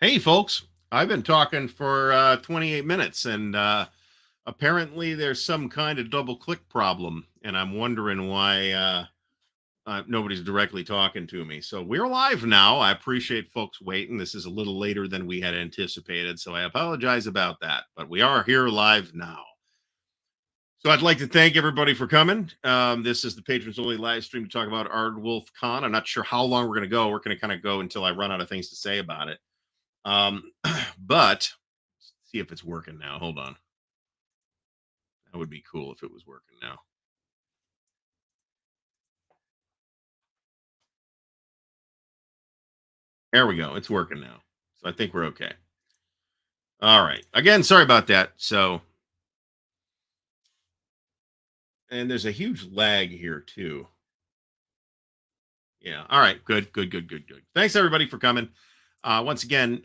Hey, folks. I've been talking for 28 minutes, and apparently there's some kind of double click problem, and I'm wondering why nobody's directly talking to me. So we're live now. I appreciate folks waiting. This is a little later than we had anticipated, so I apologize about that, but we are here live now. So I'd like to thank everybody for coming. This is the patrons only live stream to talk about ArdwulfCon. I'm not sure how long we're going to go. We're going to kind of go until I run out of things to say about it. But see if it's working now. Hold on. That would be cool if it was working now. There we go. It's working now. So I think we're okay. All right. Again, sorry about that. So, and there's a huge lag here too. Yeah. All right. Good. Thanks everybody for coming. Once again,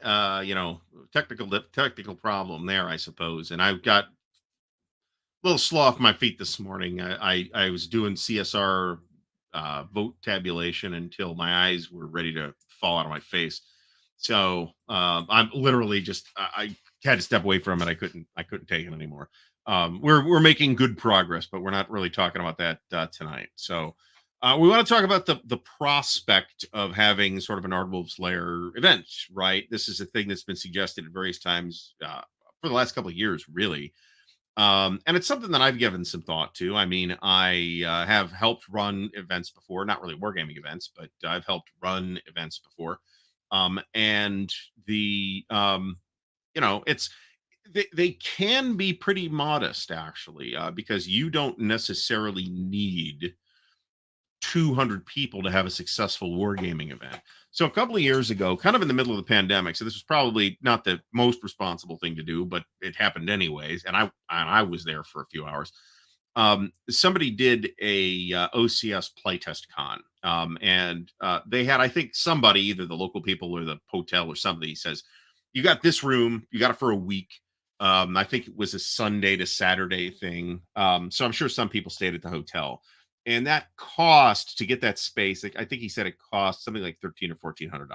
technical problem there, I suppose. And I've got a little slow off my feet this morning. I was doing CSR vote tabulation until my eyes were ready to fall out of my face. So I'm literally just I had to step away from it. I couldn't take it anymore. We're making good progress, but we're not really talking about that tonight. So we want to talk about the prospect of having sort of an Ardwulf's Lair event, right? This is a thing that's been suggested at various times for the last couple of years, really. And it's something that I've given some thought to. I mean, I have helped run events before, not really wargaming events, but I've helped run events before. And it's they can be pretty modest actually, because you don't necessarily need 200 people to have a successful wargaming event. So a couple of years ago, kind of in the middle of the pandemic, so this was probably not the most responsible thing to do, but it happened anyways, and I was there for a few hours. Somebody did a OCS playtest con, and they had, I think, somebody, either the local people or the hotel or somebody, says, "You got this room, you got it for a week." I think it was a Sunday to Saturday thing. So I'm sure some people stayed at the hotel, and that cost to get that space, like, I think he said it cost something like 13 or $1,400.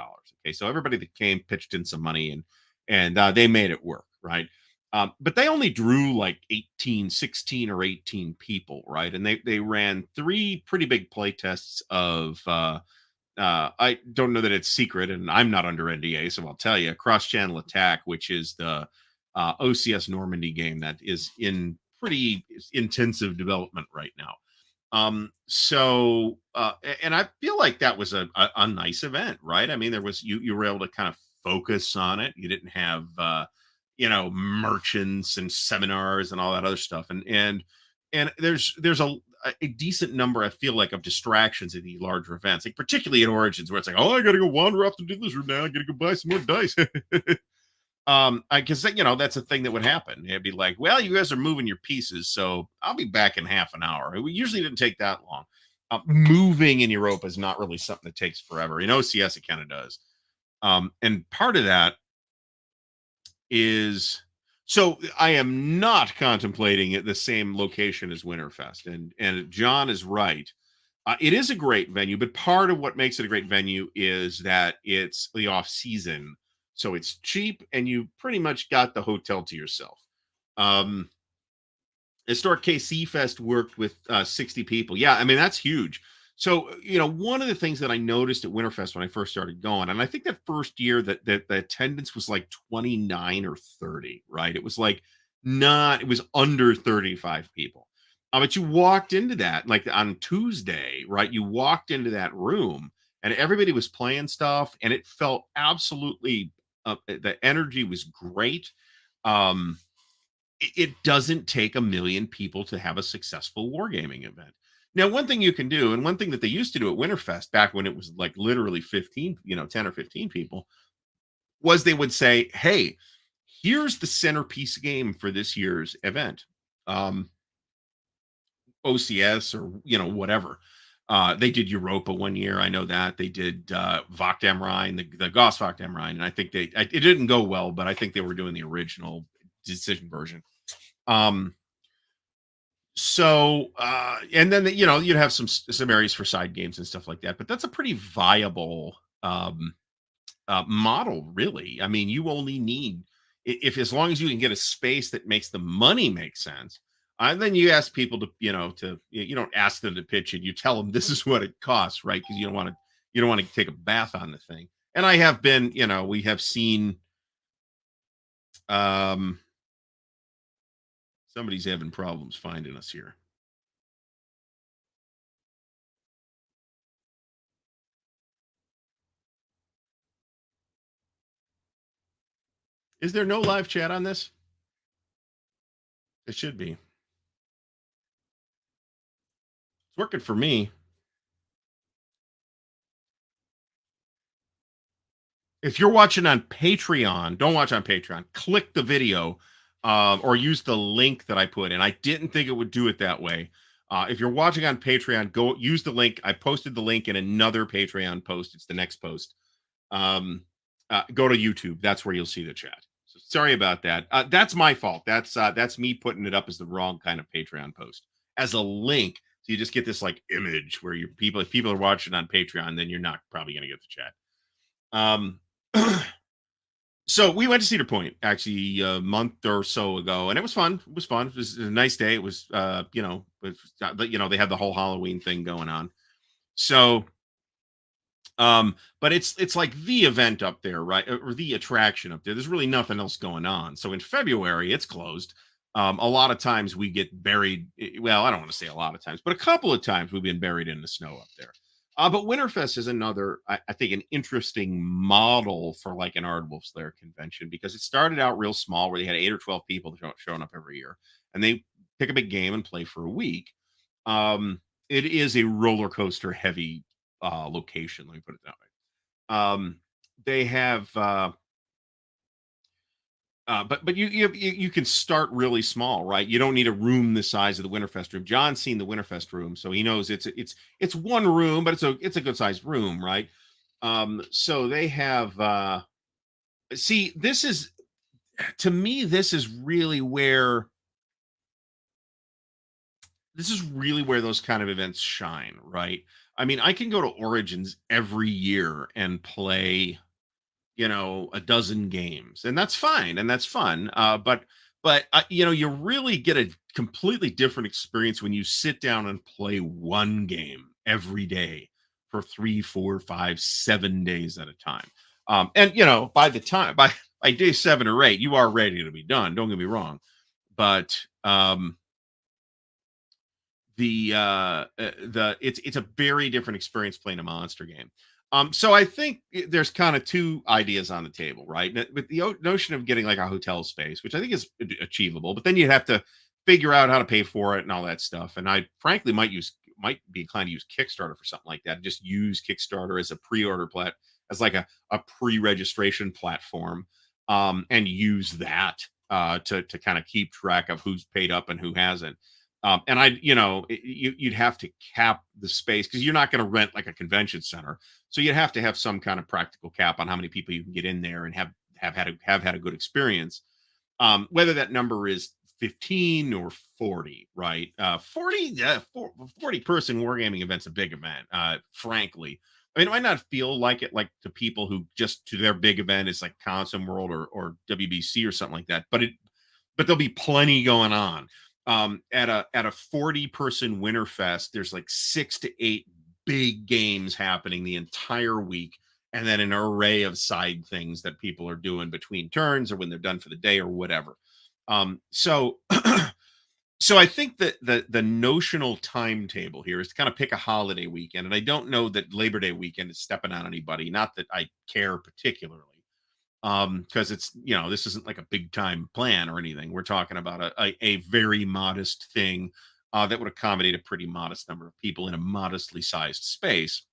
Okay, so everybody that came pitched in some money, and they made it work, right? But they only drew like 18, 16 or 18 people, right? And they ran three pretty big play tests of I don't know that it's secret, and I'm not under NDA, so I'll tell you, Cross Channel Attack, which is the OCS Normandy game that is in pretty intensive development right now. And I feel like that was a nice event, right? I mean, there was, you were able to kind of focus on it. You didn't have merchants and seminars and all that other stuff. And there's a decent number, I feel like, of distractions at these larger events, like particularly at Origins, where it's like, oh, I gotta go wander off to do this room now. I gotta go buy some more dice. I guess, that's a thing that would happen. It'd be like, well, you guys are moving your pieces, so I'll be back in half an hour. We usually didn't take that long. Moving in Europa is not really something that takes forever. In OCS, it kind of does. And part of that is, so I am not contemplating at the same location as Winterfest, and John is right. It is a great venue, but part of what makes it a great venue is that it's the off season, so it's cheap, and you pretty much got the hotel to yourself. Um, Historic KC Fest worked with 60 people. Yeah, I mean, that's huge. So, one of the things that I noticed at Winterfest when I first started going, and I think that first year that the attendance was like 29 or 30, right? It was like it was under 35 people. But you walked into that like on Tuesday, right? You walked into that room and everybody was playing stuff, and it felt absolutely, the energy was great. Um, it doesn't take a million people to have a successful wargaming event. Now, one thing you can do, and one thing that they used to do at Winterfest back when it was like literally 15, 10 or 15 people, was they would say, hey, here's the centerpiece game for this year's event. OCS or, whatever. They did Europa one year. I know that they did Vogt am Rhein, the Goss Vogt am Rhein, and I think it didn't go well, but I think they were doing the original decision version. Um, and then you'd have some areas for side games and stuff like that, but that's a pretty viable model, really. I mean, you only need, if as long as you can get a space that makes the money make sense. Then you ask people to, you don't ask them to pitch it. You tell them this is what it costs, right? Because you don't want to take a bath on the thing. And I have been, we have seen, um, somebody's having problems finding us here. Is there no live chat on this? It should be. It's working for me. If you're watching on Patreon, don't watch on Patreon. Click the video, or use the link that I put in. I didn't think it would do it that way. If you're watching on Patreon, go use the link. I posted the link in another Patreon post. It's the next post. Go to YouTube. That's where you'll see the chat. So sorry about that. That's my fault. That's me putting it up as the wrong kind of Patreon post as a link. So you just get this like image where if people are watching on Patreon, then you're not probably going to get the chat. Um, so we went to Cedar Point actually a month or so ago, and it was fun. It was fun. It was a nice day. It was, they had the whole Halloween thing going on. So, but it's like the event up there, right? Or the attraction up there. There's really nothing else going on. So in February, it's closed. A lot of times we get buried. Well, I don't want to say a lot of times, but a couple of times we've been buried in the snow up there. But Winterfest is another, I think, an interesting model for like an Ardwulf's Lair convention, because it started out real small, where they had 8 or 12 people showing up every year, and they pick a big game and play for a week. It is a roller coaster heavy location. Let me put it that way. They have but you can start really small, right? You don't need a room the size of the Winterfest room. John's seen the Winterfest room, so he knows it's one room, but it's a good sized room, right? So they have see, this is, to me, this is really where those kind of events shine, right? I mean, I can go to Origins every year and play, a dozen games, and that's fine and that's fun. You really get a completely different experience when you sit down and play one game every day for 3, 4, 5, 7 days at a time. And by the time by day 7 or 8, you are ready to be done. Don't get me wrong, but it's a very different experience playing a monster game. So I think there's kind of two ideas on the table, right? With the notion of getting like a hotel space, which I think is achievable, but then you'd have to figure out how to pay for it and all that stuff. And I frankly might be inclined to use Kickstarter for something like that. Just use Kickstarter as a pre-order as like a pre-registration platform, and use that to kind of keep track of who's paid up and who hasn't. And you'd have to cap the space, because you're not going to rent like a convention center. So you'd have to have some kind of practical cap on how many people you can get in there and have had a good experience. Whether that number is 15 or 40, right? 40 person wargaming event's a big event. Frankly, I mean, it might not feel like it, like to people who just to their big event is like Consum World or WBC or something like that. But there'll be plenty going on. At a 40-person Winterfest, there's like 6 to 8 big games happening the entire week, and then an array of side things that people are doing between turns or when they're done for the day or whatever. So so I think that the notional timetable here is to kind of pick a holiday weekend, and I don't know that Labor Day weekend is stepping on anybody. Not that I care particularly, because this isn't like a big time plan or anything. We're talking about a very modest thing that would accommodate a pretty modest number of people in a modestly sized space.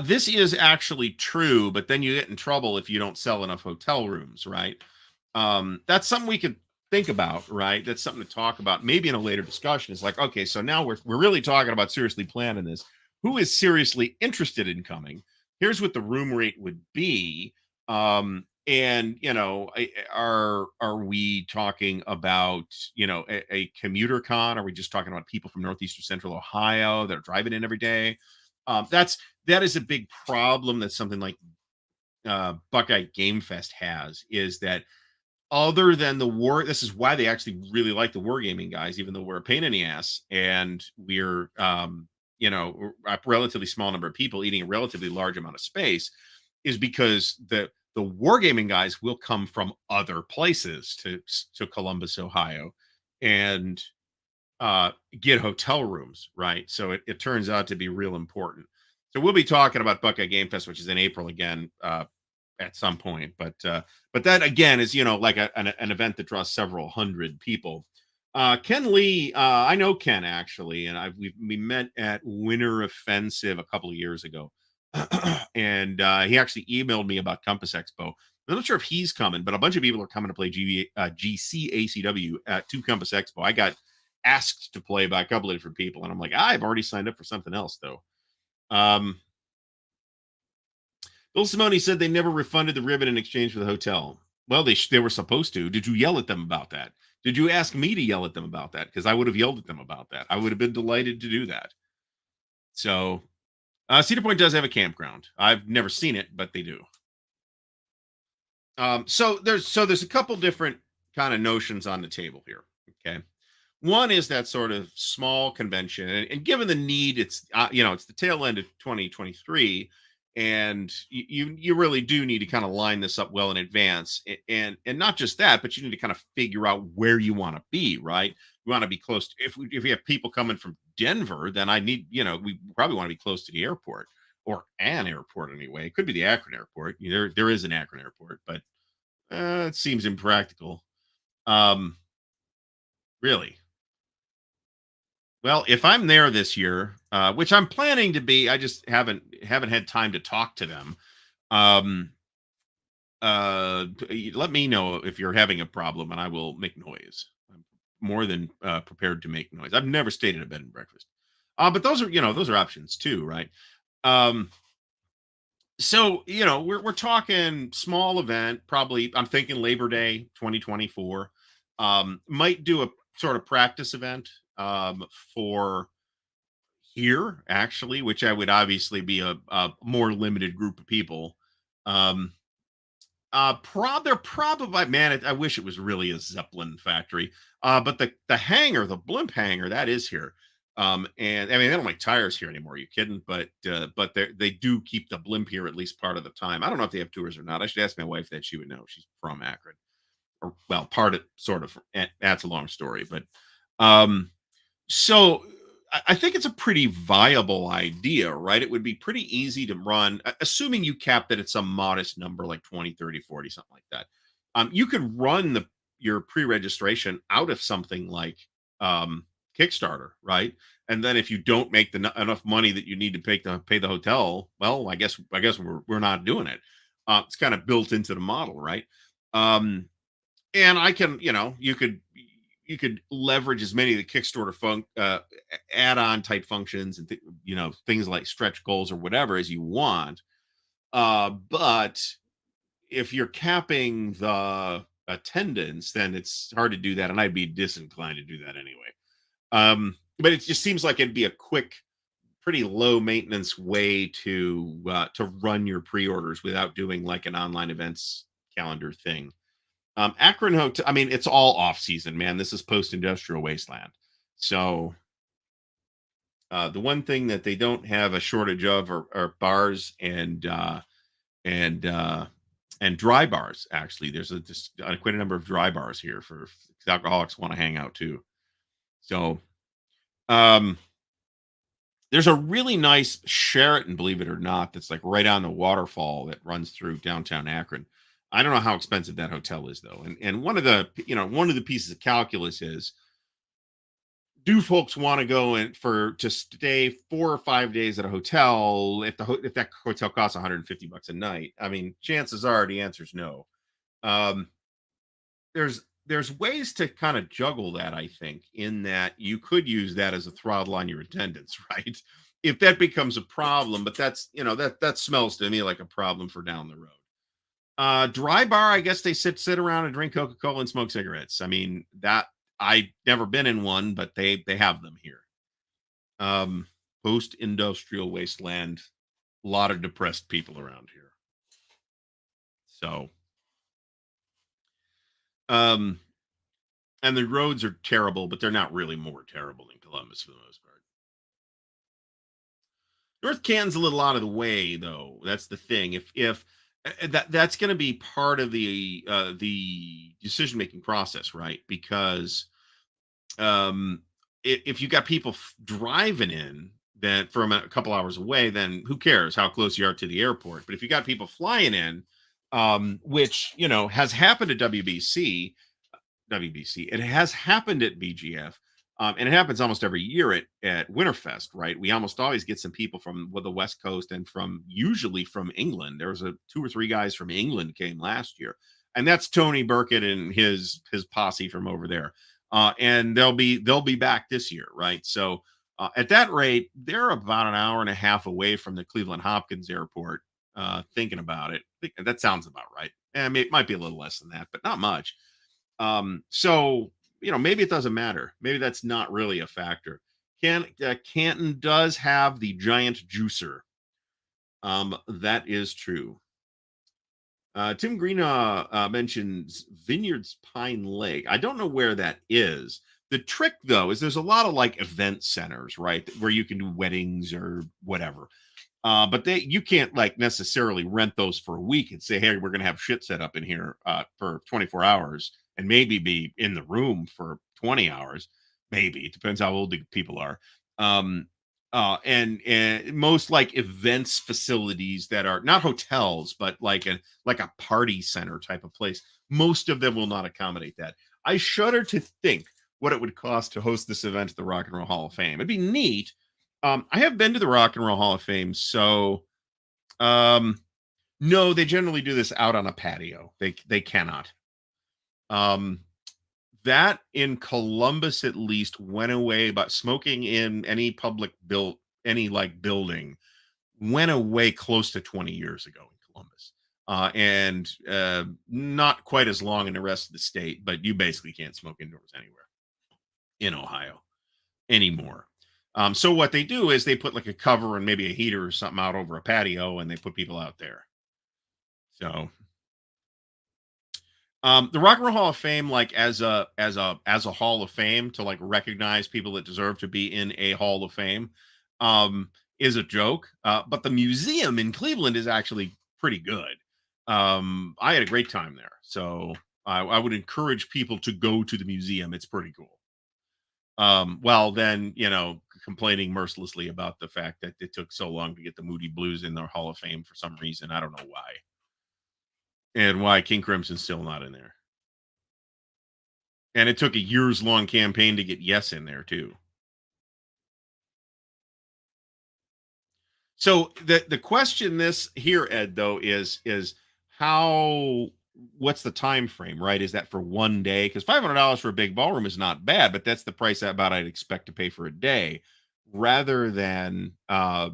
This is actually true, but then you get in trouble if you don't sell enough hotel rooms, right? That's something we could think about, right? That's something to talk about maybe in a later discussion. It's like, okay, so now we're really talking about seriously planning this. Who is seriously interested in coming? Here's what the room rate would be. And are we talking about a commuter con? Are we just talking about people from Northeast or Central Ohio that are driving in every day? That is a big problem that something like Buckeye Game Fest has, is that other than the war, this is why they actually really like the wargaming guys, even though we're a pain in the ass and we're we're a relatively small number of people eating a relatively large amount of space, is because the wargaming guys will come from other places to Columbus, Ohio, and uh get hotel rooms, right? So it turns out to be real important. So we'll be talking about Buckeye Game Fest, which is in April again, at some point. But that again is, like an event that draws several hundred people. Ken Lee, I know Ken actually, and we met at Winter Offensive a couple of years ago, and he actually emailed me about Compass Expo. I'm not sure if he's coming, but a bunch of people are coming to play GCACW at to Compass Expo. I got asked to play by a couple of different people, and I'm like, I've already signed up for something else though. Um, Bill Simone said they never refunded the ribbon in exchange for the hotel. Well, they were supposed to. Did you yell at them about that? Did you ask me to yell at them about that? Because I would have yelled at them about that. I would have been delighted to do that. So Cedar Point does have a campground. I've never seen it, but they do. So there's a couple different kind of notions on the table here. Okay. One is that sort of small convention, and given the need, it's the tail end of 2023, and you really do need to kind of line this up well in advance, and not just that, but you need to kind of figure out where you want to be, right? You want to be close to, if we have people coming from Denver, then we probably want to be close to the airport, or an airport anyway. It could be the Akron airport. There is an Akron airport, but it seems impractical. Um, really. Well, if I'm there this year, which I'm planning to be, I just haven't had time to talk to them. Um, Let me know if you're having a problem, and I will make noise. I'm more than prepared to make noise. I've never stayed at a bed and breakfast, but those are options too, right? Um, so we're talking small event, probably. I'm thinking Labor Day 2024. Might do a sort of practice event for here actually, which I would obviously be a more limited group of people. Um, they're probably, man. I wish it was really a Zeppelin factory. But the hangar, the blimp hangar, that is here. And I mean, they don't make tires here anymore. Are you kidding? But they do keep the blimp here at least part of the time. I don't know if they have tours or not. I should ask my wife that. She would know. She's from Akron, or well, part of sort of. That's a long story, but um, so I think it's a pretty viable idea, right? It would be pretty easy to run, assuming you capped it at some modest number like 20, 30, 40, something like that. You could run your pre-registration out of something like Kickstarter, right? And then if you don't make enough money that you need to pay the hotel, well, I guess we're not doing it. It's kind of built into the model, right? Um, and I can, you could leverage as many of the Kickstarter add-on type functions and things like stretch goals or whatever as you want. But if you're capping the attendance, then it's hard to do that, and I'd be disinclined to do that anyway. But it just seems like it'd be a quick, pretty low maintenance way to run your pre-orders without doing like an online events calendar thing. Akron Hotel, I mean, it's all off season, man. This is post industrial wasteland. So the one thing that they don't have a shortage of are bars and and dry bars. Actually, there's quite a number of dry bars here for alcoholics want to hang out too. So um, there's a really nice Sheraton, believe it or not, that's like right on the waterfall that runs through downtown Akron. I don't know how expensive that hotel is though. And one of the pieces of calculus is, do folks want to go in to stay 4 or 5 days at a hotel if that hotel costs $150 a night? I mean, chances are the answer is no. Um, there's ways to kind of juggle that, I think, in that you could use that as a throttle on your attendance, right? If that becomes a problem, but that smells to me like a problem for down the road. Dry bar, I guess they sit around and drink Coca-Cola and smoke cigarettes. I mean, that I've never been in one, but they have them here. Um, Post-industrial wasteland. A lot of depressed people around here. So, um, and the roads are terrible, but they're not really more terrible than Columbus for the most part. North Canton's a little out of the way, though. That's the thing. If that's going to be part of the decision making process, right? Because um, if you got people driving in that from a couple hours away, then who cares how close you are to the airport? But if you got people flying in, which has happened at WBC. It has happened at BGF, and it happens almost every year at Winterfest, right? We almost always get some people from the West Coast and from usually from England. There was a two or three guys from England came last year, and that's Tony Burkett and his posse from over there. And they'll be back this year, right? So at that rate, they're about an hour and a half away from the Cleveland Hopkins Airport. Thinking about it, that sounds about right. I mean, it might be a little less than that, but not much. So maybe it doesn't matter. Maybe that's not really a factor. Canton does have the giant juicer. That is true. Tim Green mentions Vineyards Pine Lake. I don't know where that is. The trick, though, is there's a lot of like event centers, right, where you can do weddings or whatever. But you can't like necessarily rent those for a week and say, hey, we're gonna have shit set up in here for 24 hours and maybe be in the room for 20 hours. Maybe it depends how old the people are. And most like events facilities that are not hotels, but like a party center type of place, most of them will not accommodate that. I shudder to think what it would cost to host this event at the Rock and Roll Hall of Fame. It'd be neat. I have been to the Rock and Roll Hall of Fame, so um, no, they generally do this out on a patio. They cannot. Um, that in Columbus at least went away, but smoking in any public built any like building went away close to 20 years ago in Columbus. And not quite as long in the rest of the state, but you basically can't smoke indoors anywhere in Ohio anymore. So what they do is they put like a cover and maybe a heater or something out over a patio, and they put people out there. So the Rock and Roll Hall of Fame, like as a Hall of Fame to like recognize people that deserve to be in a Hall of Fame, is a joke. But the museum in Cleveland is actually pretty good. I had a great time there, so I would encourage people to go to the museum. It's pretty cool. Well, then, complaining mercilessly about the fact that it took so long to get the Moody Blues in their Hall of Fame for some reason. I don't know why. And why King Crimson's still not in there. And it took a years long campaign to get Yes in there too. So the question this here, Ed, though, is how what's the time frame, right? Is that for one day? Because $500 for a big ballroom is not bad, but that's the price about I'd expect to pay for a day, rather than a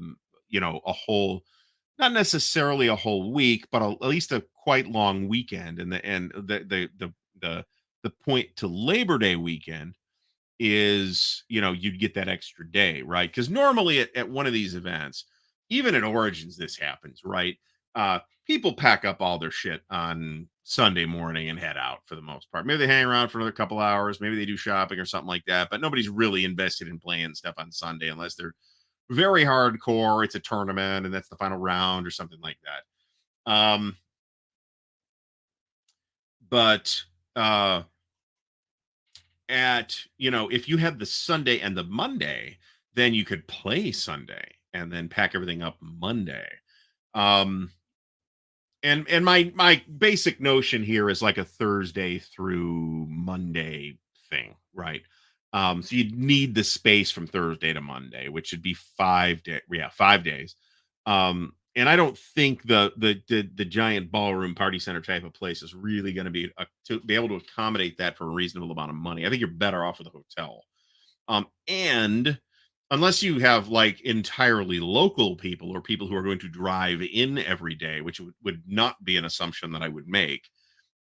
whole, not necessarily a whole week, but at least a quite long weekend. And the point to Labor Day weekend is you'd get that extra day, right? Because normally at one of these events, even at Origins, this happens, right? People pack up all their shit on Sunday morning and head out for the most part. Maybe they hang around for another couple hours, maybe they do shopping or something like that, but nobody's really invested in playing stuff on Sunday unless they're very hardcore. It's a tournament and that's the final round or something like that. But if you had the Sunday and the Monday, then you could play Sunday and then pack everything up Monday. um and my basic notion here is like a Thursday through Monday thing, right? So you'd need the space from Thursday to Monday, which should be 5 day, yeah, 5 days. And I don't think the giant ballroom party center type of place is really going to be to be able to accommodate that for a reasonable amount of money. I think you're better off with a hotel. And unless you have like entirely local people or people who are going to drive in every day, which would not be an assumption that I would make,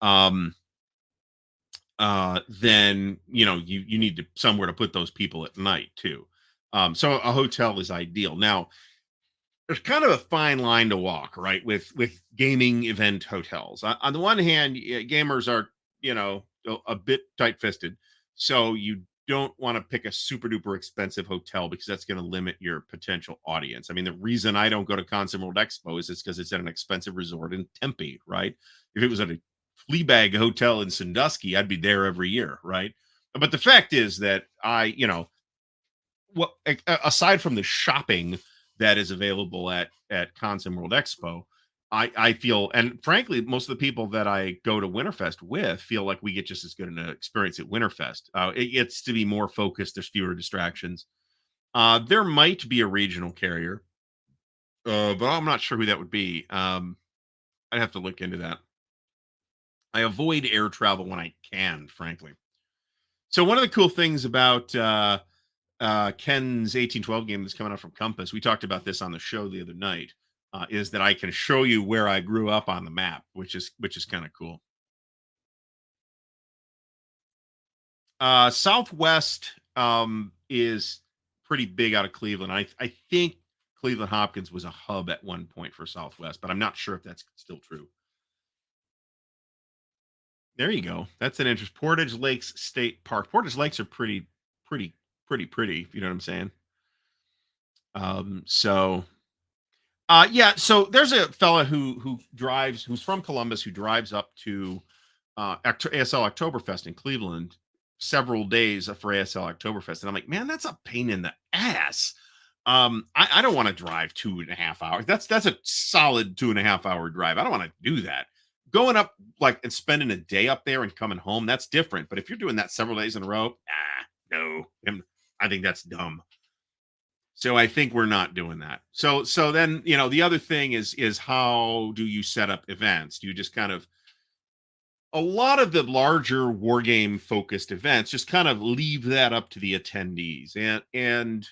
um, then you need to somewhere to put those people at night too. So a hotel is ideal. Now, there's kind of a fine line to walk, right? With gaming event hotels. On the one hand, gamers are, a bit tight-fisted, so you don't want to pick a super duper expensive hotel because that's going to limit your potential audience. I mean, the reason I don't go to Concert World Expo is it's because it's at an expensive resort in Tempe, right? If it was at a Fleabag hotel in Sandusky, I'd be there every year, right? But the fact is that well, aside from the shopping that is available at Consim World Expo, I feel, and frankly, most of the people that I go to Winterfest with feel like we get just as good an experience at Winterfest. It gets to be more focused. There's fewer distractions. There might be a regional carrier, but I'm not sure who that would be. I'd have to look into that. I avoid air travel when I can, frankly. So one of the cool things about Ken's 1812 game that's coming out from Compass, we talked about this on the show the other night, is that I can show you where I grew up on the map, which is kind of cool. Southwest is pretty big out of Cleveland. I think Cleveland Hopkins was a hub at one point for Southwest, but I'm not sure if that's still true. There you go. That's an interest. Portage Lakes State Park. Portage Lakes are pretty, pretty. If you know what I'm saying. So yeah, so there's a fella who's from Columbus who drives up to ASL Oktoberfest in Cleveland several days for ASL Oktoberfest, and I'm like, man, that's a pain in the ass. I don't want to drive 2.5 hours. That's a solid 2.5 hour drive. I don't want to do that. Going up like and spending a day up there and coming home, that's different. But if you're doing that several days in a row, no, I think that's dumb. So I think we're not doing that. So then, the other thing is how do you set up events? Do you just kind of a lot of the larger war game focused events just kind of leave that up to the attendees, and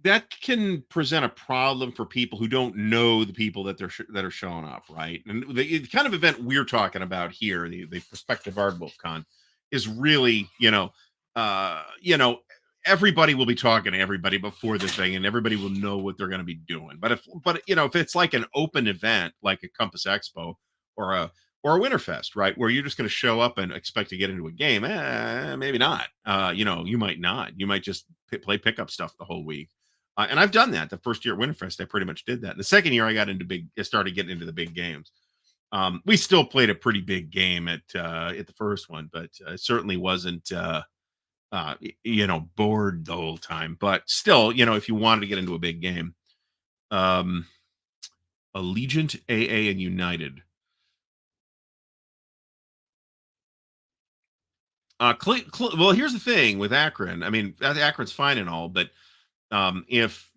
that can present a problem for people who don't know the people that are showing up, right? And the kind of event we're talking about here, the prospective ArdwulfCon, is really, everybody will be talking to everybody before the thing, and everybody will know what they're going to be doing. But if it's like an open event, like a Compass Expo or a Winterfest, right, where you're just going to show up and expect to get into a game, maybe not. You might not. You might just play pickup stuff the whole week. And I've done that. The first year at Winterfest, I pretty much did that. And the second year, I started getting into the big games. We still played a pretty big game at the first one, but it certainly wasn't bored the whole time. But still, if you wanted to get into a big game, um, Allegiant, AA, and United. Well, here's the thing with Akron. I mean, Akron's fine and all, but if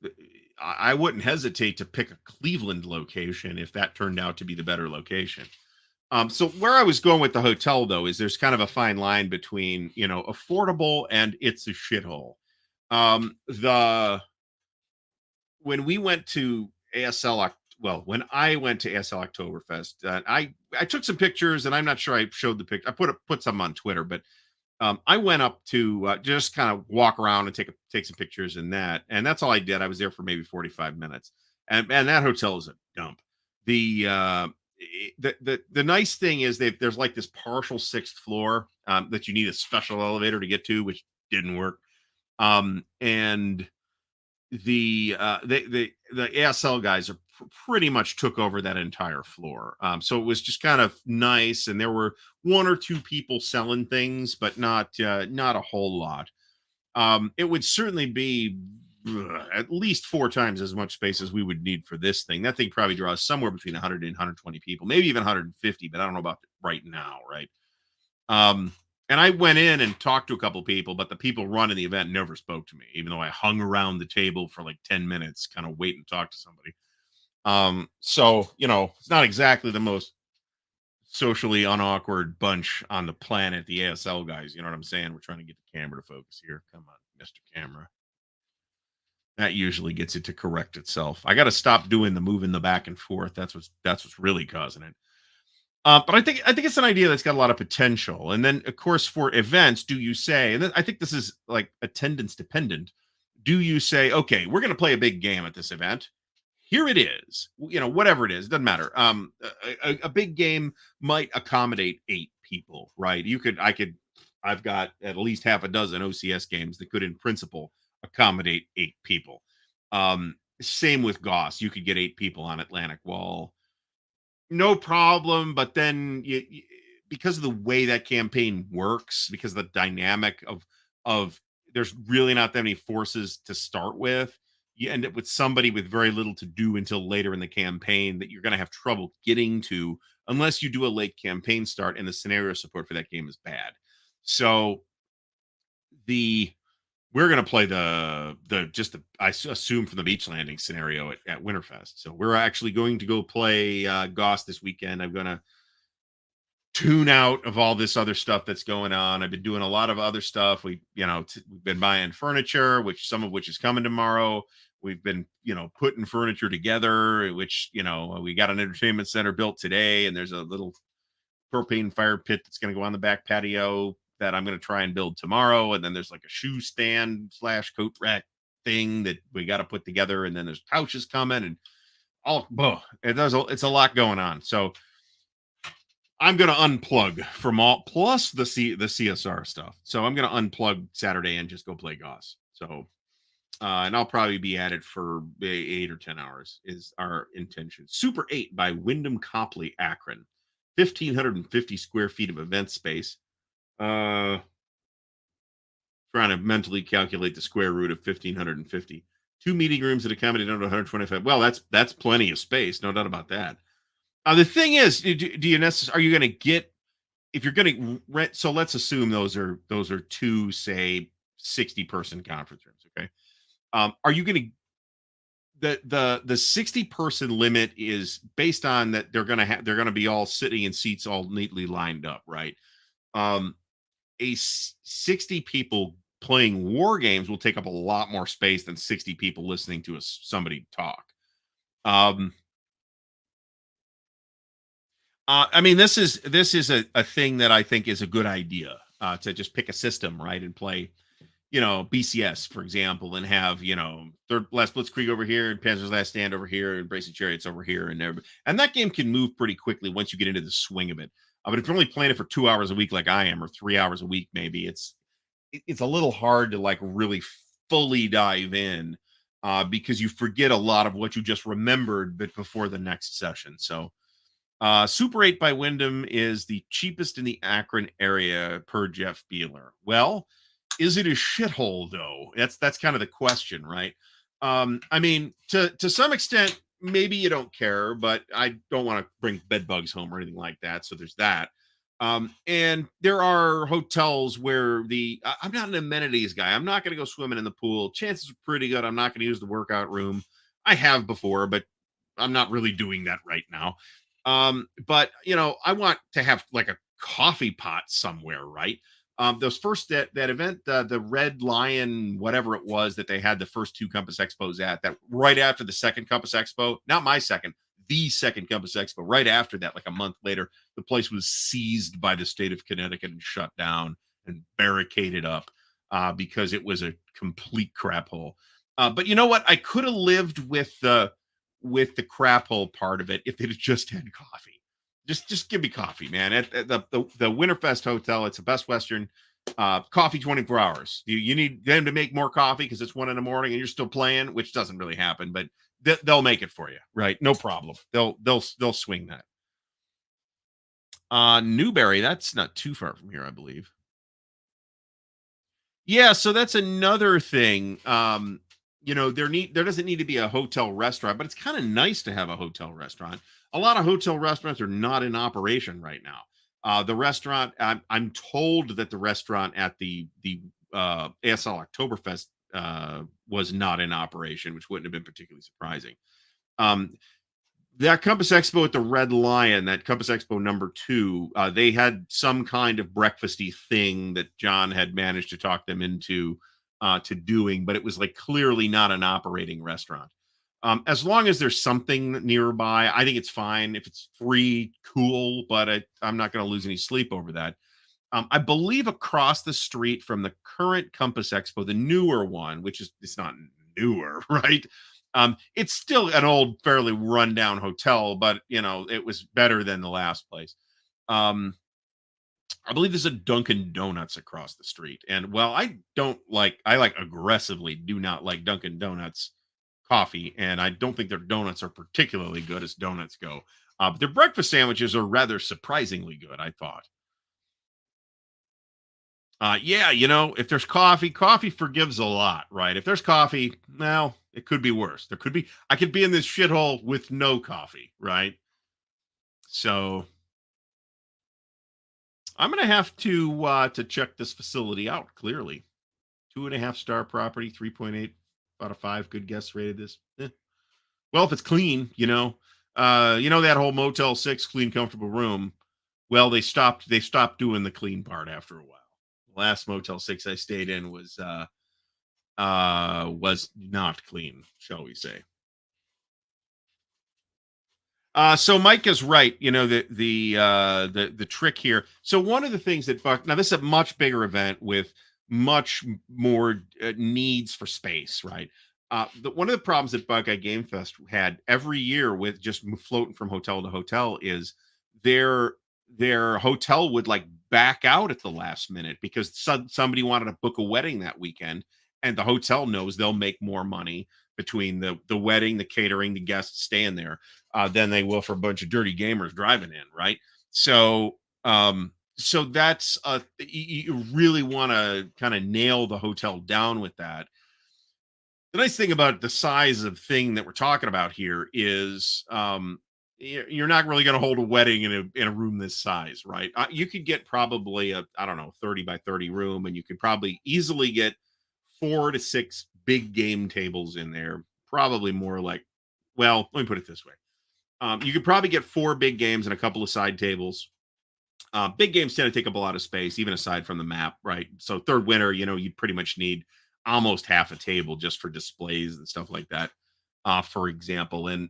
I wouldn't hesitate to pick a Cleveland location if that turned out to be the better location. So where I was going with the hotel though is there's kind of a fine line between affordable and it's a shithole. The when we went to when I went to ASL Oktoberfest, I took some pictures and I'm not sure I showed the picture. I put some on Twitter, but I went up to just kind of walk around and take some pictures and that's all I did. I was there for maybe 45 minutes, and that hotel is a dump. The the nice thing is there's like this partial sixth floor that you need a special elevator to get to, which didn't work. And the ASL guys are pretty much took over that entire floor. So it was just kind of nice, and there were one or two people selling things, but not a whole lot. It would certainly be at least 4 times as much space as we would need for this thing. That thing probably draws somewhere between 100 and 120 people, maybe even 150, but I don't know about right now, right? And I went in and talked to a couple of people, but the people running the event never spoke to me, even though I hung around the table for like 10 minutes, kind of waiting to talk to somebody. So it's not exactly the most socially unawkward bunch on the planet, the ASL guys. You know what I'm saying? We're trying to get the camera to focus here. Come on, Mr. Camera. That usually gets it to correct itself. I got to stop doing the moving the back and forth. That's what's really causing it. But I think it's an idea that's got a lot of potential. And then, of course, for events, do you say? And then I think this is like attendance dependent. Do you say, okay, we're going to play a big game at this event? Here it is. Whatever it is, doesn't matter. A big game might accommodate 8 people, right? I've got at least half a dozen OCS games that could, in principle, accommodate 8 people. Same with Goss. You could get 8 people on Atlantic Wall, no problem. But then because of the way that campaign works, because of the dynamic of there's really not that many forces to start with, you end up with somebody with very little to do until later in the campaign that you're going to have trouble getting to unless you do a late campaign start and the scenario support for that game is bad. So the we're going to play assume from the beach landing scenario at Winterfest. So we're actually going to go play Goss this weekend. I'm going to tune out of all this other stuff that's going on. I've been doing a lot of other stuff. We've been buying furniture, which some of which is coming tomorrow. We've been, putting furniture together, which, we got an entertainment center built today, and there's a little propane fire pit that's going to go on the back patio that I'm going to try and build tomorrow. And then there's like a shoe stand / coat rack thing that we got to put together. And then there's couches coming and it's a lot going on. So I'm going to unplug from all plus the CSR stuff. So I'm going to unplug Saturday and just go play Goss. So, and I'll probably be at it for 8 or 10 hours is our intention. Super 8 by Wyndham Copley, Akron. 1,550 square feet of event space. Trying to mentally calculate the square root of 1,550. 2 meeting rooms that accommodate under 125. Well, that's plenty of space, no doubt about that. The thing is, are you going to get, if you're going to rent? So let's assume those are 2, say, 60-person conference rooms. Okay, are you going to the 60-person limit is based on that they're going to be all sitting in seats all neatly lined up, right? A 60 people playing war games will take up a lot more space than 60 people listening to somebody talk. I mean, this is a thing that I think is a good idea, to just pick a system, right, and play, BCS, for example, and have, Third Last Blitzkrieg over here and Panzer's Last Stand over here and Bracing Chariots over here and that game can move pretty quickly once you get into the swing of it. But if you're only playing it for 2 hours a week, like I am, or 3 hours a week, maybe it's a little hard to like really fully dive in, because you forget a lot of what you just remembered, but before the next session. So, Super 8 by Wyndham is the cheapest in the Akron area per Jeff Beeler. Well, is it a shithole though? That's kind of the question, right? I mean, to some extent, maybe you don't care, but I don't want to bring bed bugs home or anything like that. So there's that. And there are hotels where I'm not an amenities guy. I'm not going to go swimming in the pool. Chances are pretty good I'm not going to use the workout room. I have before, but I'm not really doing that right now. But I want to have like a coffee pot somewhere, right? Those first that event, the Red Lion, whatever it was that they had the first 2 Compass Expos at, that right after the second Compass Expo, not my second, the second Compass Expo, right after that, like a month later, the place was seized by the state of Connecticut and shut down and barricaded up, because it was a complete crap hole. But you know what? I could have lived with the crap hole part of it if it had just had coffee. Just give me coffee, man. At the Winterfest Hotel, it's a Best Western, coffee 24 hours. You need them to make more coffee because it's 1 a.m. and you're still playing, which doesn't really happen, but they'll make it for you, right? No problem. They'll swing that. Newberry, that's not too far from here, I believe. Yeah, so that's another thing. There doesn't need to be a hotel restaurant, but it's kind of nice to have a hotel restaurant. A lot of hotel restaurants are not in operation right now. The restaurant, I'm told that the restaurant at the ASL Oktoberfest was not in operation, which wouldn't have been particularly surprising. That Compass Expo at the Red Lion, that Compass Expo #2, they had some kind of breakfasty thing that John had managed to talk them into to doing, but it was like clearly not an operating restaurant. As long as there's something nearby, I think it's fine. If it's free, cool, but I'm not going to lose any sleep over that. I believe across the street from the current Compass Expo, the newer one, which is it's not newer, right? It's still an old, fairly rundown hotel, but it was better than the last place. Um, I believe there's a Dunkin' Donuts across the street. And well, I like aggressively do not like Dunkin' Donuts coffee. And I don't think their donuts are particularly good as donuts go. But their breakfast sandwiches are rather surprisingly good, I thought. Yeah, if there's coffee, coffee forgives a lot, right? If there's coffee, well, it could be worse. I could be in this shithole with no coffee, right? So I'm gonna have to check this facility out. Clearly, 2.5 star property, 3.8 out of 5. Good guess rated this. Well, if it's clean, that whole Motel 6 clean, comfortable room. Well, they stopped doing the clean part after a while. The last Motel 6 I stayed in was not clean, shall we say. So Mike is right. The trick here. So one of the things that Buck now this is a much bigger event with much more needs for space, right? One of the problems that Buckeye Game Fest had every year with just floating from hotel to hotel is their their hotel would like back out at the last minute because somebody wanted to book a wedding that weekend, and the hotel knows they'll make more money between the wedding, the catering, the guests staying there than they will for a bunch of dirty gamers driving in, right? So, so that's you really want to kind of nail the hotel down with that. The nice thing about the size of thing that we're talking about here is you're not really going to hold a wedding in a room this size, right? You could get probably a I don't know 30 by 30 room, and you could probably easily get 4 to 6 big game tables in there. Probably more like, well, let me put it this way: you could probably get 4 big games and a couple of side tables. Big games tend to take up a lot of space, even aside from the map, right? So third winter, you pretty much need almost half a table just for displays and stuff like that. For example, and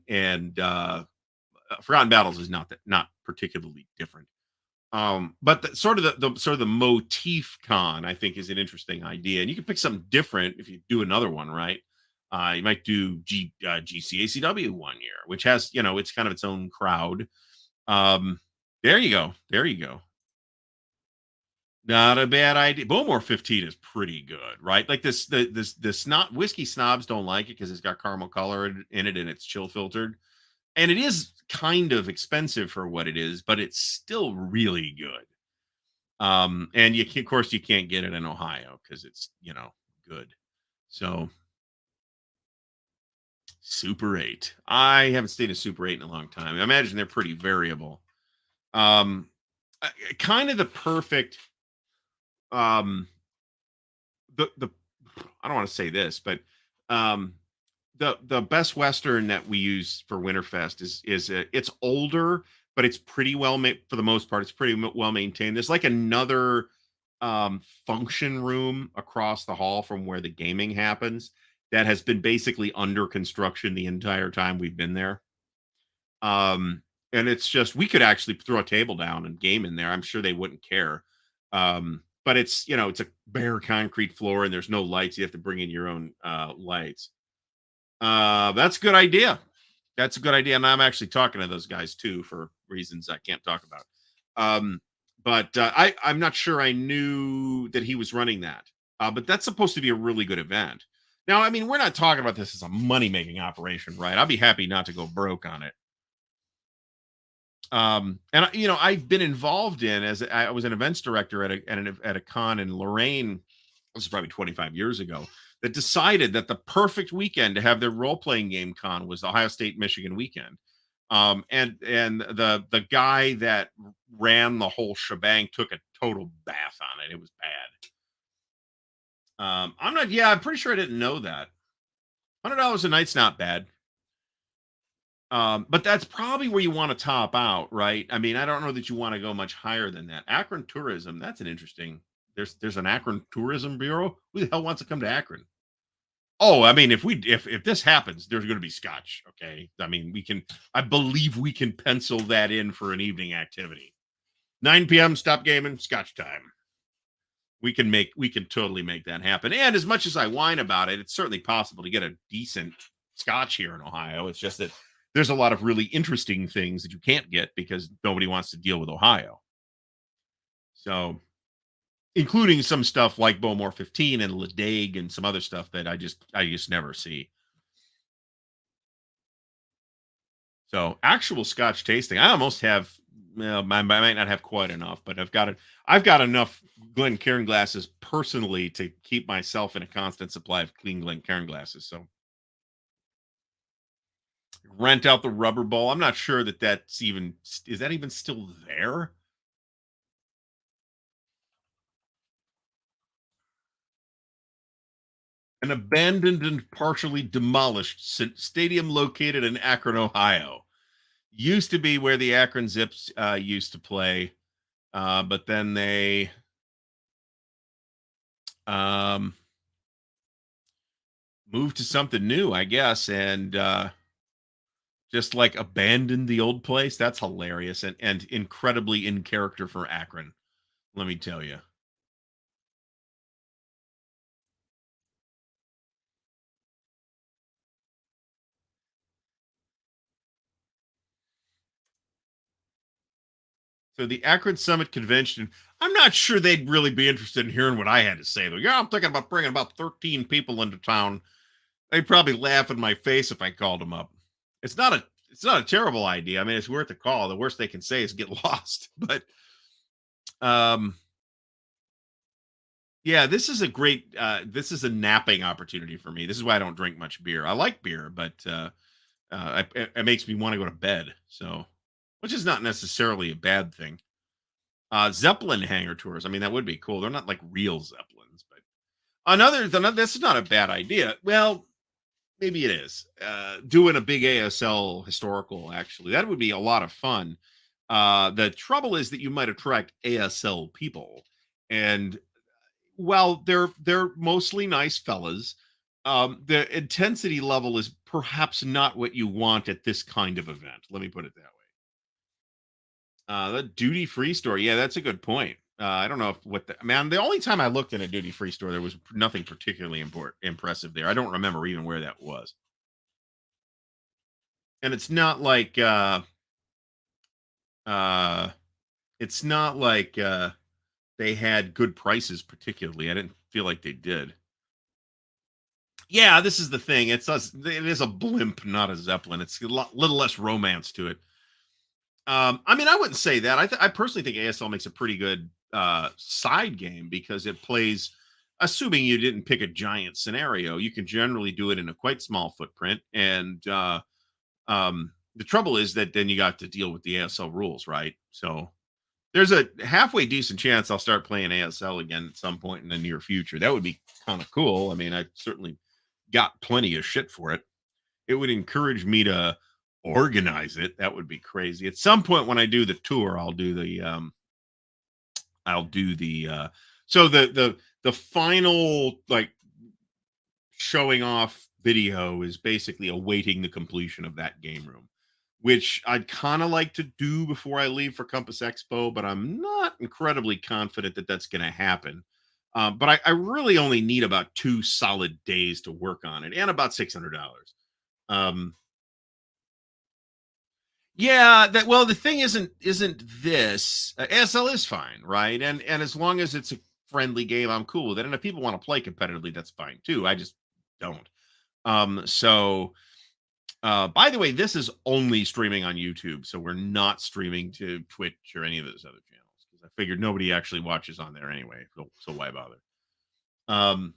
Forgotten Battles is not particularly different. But the motif con, I think, is an interesting idea, and you can pick something different if you do another one, right? You might do GCACW one year, which has it's kind of its own crowd. There you go. There you go. Not a bad idea. Bowmore 15 is pretty good, right? Like the snot whiskey snobs don't like it because it's got caramel color in it and it's chill filtered. And it is kind of expensive for what it is, but it's still really good. And of course you can't get it in Ohio because it's, good. So Super 8. I haven't stayed in Super 8 in a long time. I imagine they're pretty variable. Um Kind of the perfect um the I don't want to say this, but um the best western that we use for Winterfest is it's older, but it's pretty well made for the most part. It's pretty well maintained. There's like another function room across the hall from where the gaming happens that has been basically under construction the entire time we've been there. Um, and it's just we could actually throw a table down and game in there. I'm sure they wouldn't care. But it's a bare concrete floor and there's no lights. You have to bring in your own lights. That's a good idea. That's a good idea. And I'm actually talking to those guys too for reasons I can't talk about. Um, but I'm not sure I knew that he was running that. But that's supposed to be a really good event. Now, I mean, we're not talking about this as a money making operation, right? I'll be happy not to go broke on it. And I've been involved in as I was an events director at a con in Lorraine. This is probably 25 years ago. That decided that the perfect weekend to have their role playing game con was the Ohio State Michigan weekend. And the guy that ran the whole shebang took a total bath on it. It was bad. I'm not. Yeah, I'm pretty sure I didn't know that. $100 a night's not bad. But that's probably where you want to top out, right? I mean, I don't know that you want to go much higher than that. Akron tourism, that's an interesting. There's an Akron tourism bureau. Who the hell wants to come to Akron? Oh, I mean, if this happens, there's going to be scotch. Okay, I mean, I believe we can pencil that in for an evening activity. 9 p.m. Stop gaming. Scotch time. We can totally make that happen. And as much as I whine about it, it's certainly possible to get a decent scotch here in Ohio. It's just that there's a lot of really interesting things that you can't get because nobody wants to deal with Ohio. So, including some stuff like Bowmore 15 and Ledaig and some other stuff that I just never see. So, actual scotch tasting, I almost have, well, I might not have quite enough, but I've got enough Glencairn glasses personally to keep myself in a constant supply of clean Glencairn glasses. So, rent out the rubber bowl. I'm not sure that is that even still there? An abandoned and partially demolished stadium located in Akron, Ohio. Used to be where the Akron Zips used to play, but then they um, moved to something new, I guess, and just like abandoned the old place. That's hilarious and incredibly in character for Akron. Let me tell you. So the Akron Summit Convention, I'm not sure they'd really be interested in hearing what I had to say. Though, yeah, I'm thinking about bringing about 13 people into town. They'd probably laugh in my face if I called them up. It's not a it's not a terrible idea. I mean, it's worth a call. The worst they can say is get lost. But um, yeah, this is a napping opportunity for me. This is why I don't drink much beer. I like beer, but it makes me want to go to bed. So, which is not necessarily a bad thing. Zeppelin hangar tours. I mean, that would be cool. They're not like real Zeppelins, but this is not a bad idea. Well, maybe it is. Doing a big ASL historical, actually, that would be a lot of fun. The trouble is that you might attract ASL people, and while they're mostly nice fellas, the intensity level is perhaps not what you want at this kind of event. Let me put it that way. The duty free store. Yeah, that's a good point. I don't know if what the man. The only time I looked in a duty free store, there was nothing particularly impressive there. I don't remember even where that was. And uh, it's not like they had good prices. Particularly, I didn't feel like they did. Yeah, this is the thing. It is a blimp, not a zeppelin. It's a little less romance to it. I mean, I wouldn't say that. I personally think ASL makes a pretty good side game because it plays. Assuming you didn't pick a giant scenario, you can generally do it in a quite small footprint. And the trouble is that then you got to deal with the ASL rules, right? So there's a halfway decent chance I'll start playing ASL again at some point in the near future. That would be kind of cool. I mean, I certainly got plenty of shit for it. It would encourage me to organize it. That would be crazy. At some point when I do the tour, I'll do the so the final like showing off video is basically awaiting the completion of that game room, which I'd kind of like to do before I leave for Compass Expo, but I'm not incredibly confident that that's going to happen. But I really only need about 2 solid days to work on it and about $600. Um, Yeah, that well, the thing isn't this ASL is fine, right? And as long as it's a friendly game, I'm cool with it. And if people want to play competitively, that's fine too. I just don't. So by the way, this is only streaming on YouTube, so we're not streaming to Twitch or any of those other channels because I figured nobody actually watches on there anyway. So why bother? Um,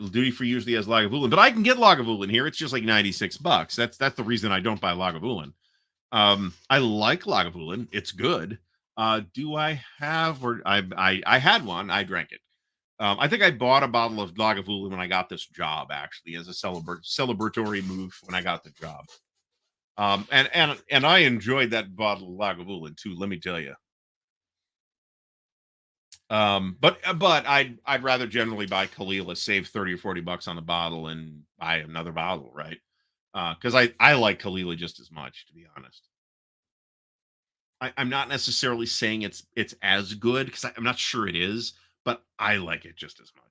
duty free usually has Lagavulin, but I can get Lagavulin here. It's just like $96. That's the reason I don't buy Lagavulin. I like Lagavulin. It's good. Do I have or I had one. I drank it. I think I bought a bottle of Lagavulin when I got this job, actually, as a celebratory move when I got the job. And I enjoyed that bottle of Lagavulin too. Let me tell you. But I'd rather generally buy Kalila, save 30 or 40 bucks on the bottle and buy another bottle, right? Because I like Kalila just as much, to be honest. I'm not necessarily saying it's as good because I'm not sure it is, but I like it just as much.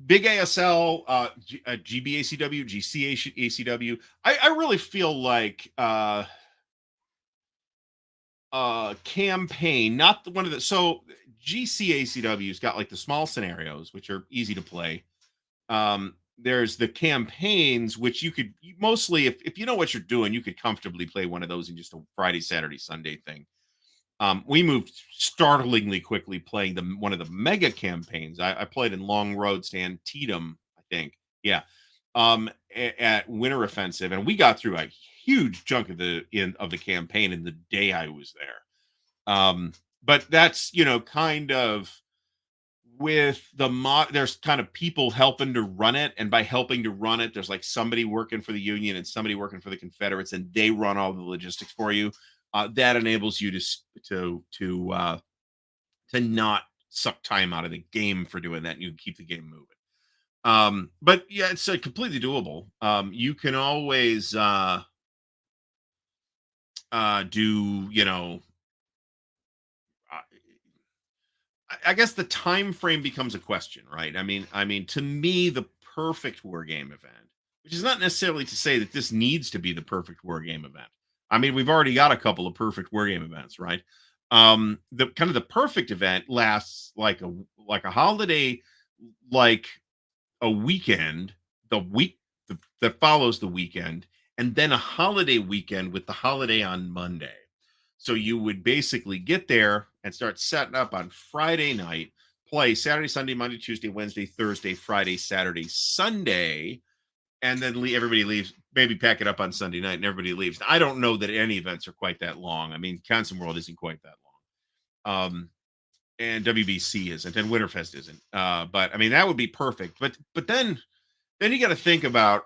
Big ASL, GBACW, GCACW. I really feel like campaign, not the one of the so GCACW's got like the small scenarios, which are easy to play. There's the campaigns, which you could mostly, if you know what you're doing, you could comfortably play one of those in just a Friday, Saturday, Sunday thing. We moved startlingly quickly playing one of the mega campaigns. I played in Long Road to Antietam, I think. Yeah. At Winter Offensive, and we got through a huge chunk of the campaign in the day I was there. But that's kind of with there's kind of people helping to run it, and by helping to run it, there's like somebody working for the Union and somebody working for the Confederates, and they run all the logistics for you. That enables you to not suck time out of the game for doing that, and you can keep the game moving. But yeah, it's completely doable. You can always do uh, I guess the time frame becomes a question, right? I mean, to me, the perfect war game event, which is not necessarily to say that this needs to be the perfect war game event. I mean, we've already got a couple of perfect war game events, right? The kind of the perfect event lasts like a holiday, like a weekend, the week that follows the weekend, and then a holiday weekend with the holiday on Monday. So you would basically get there and start setting up on Friday night, play Saturday, Sunday, Monday, Tuesday, Wednesday, Thursday, Friday, Saturday, Sunday, and then everybody leaves. Maybe pack it up on Sunday night and everybody leaves. I don't know that any events are quite that long. I mean, Consum World isn't quite that long. And WBC isn't, and Winterfest isn't. But I mean, that would be perfect. But then you got to think about,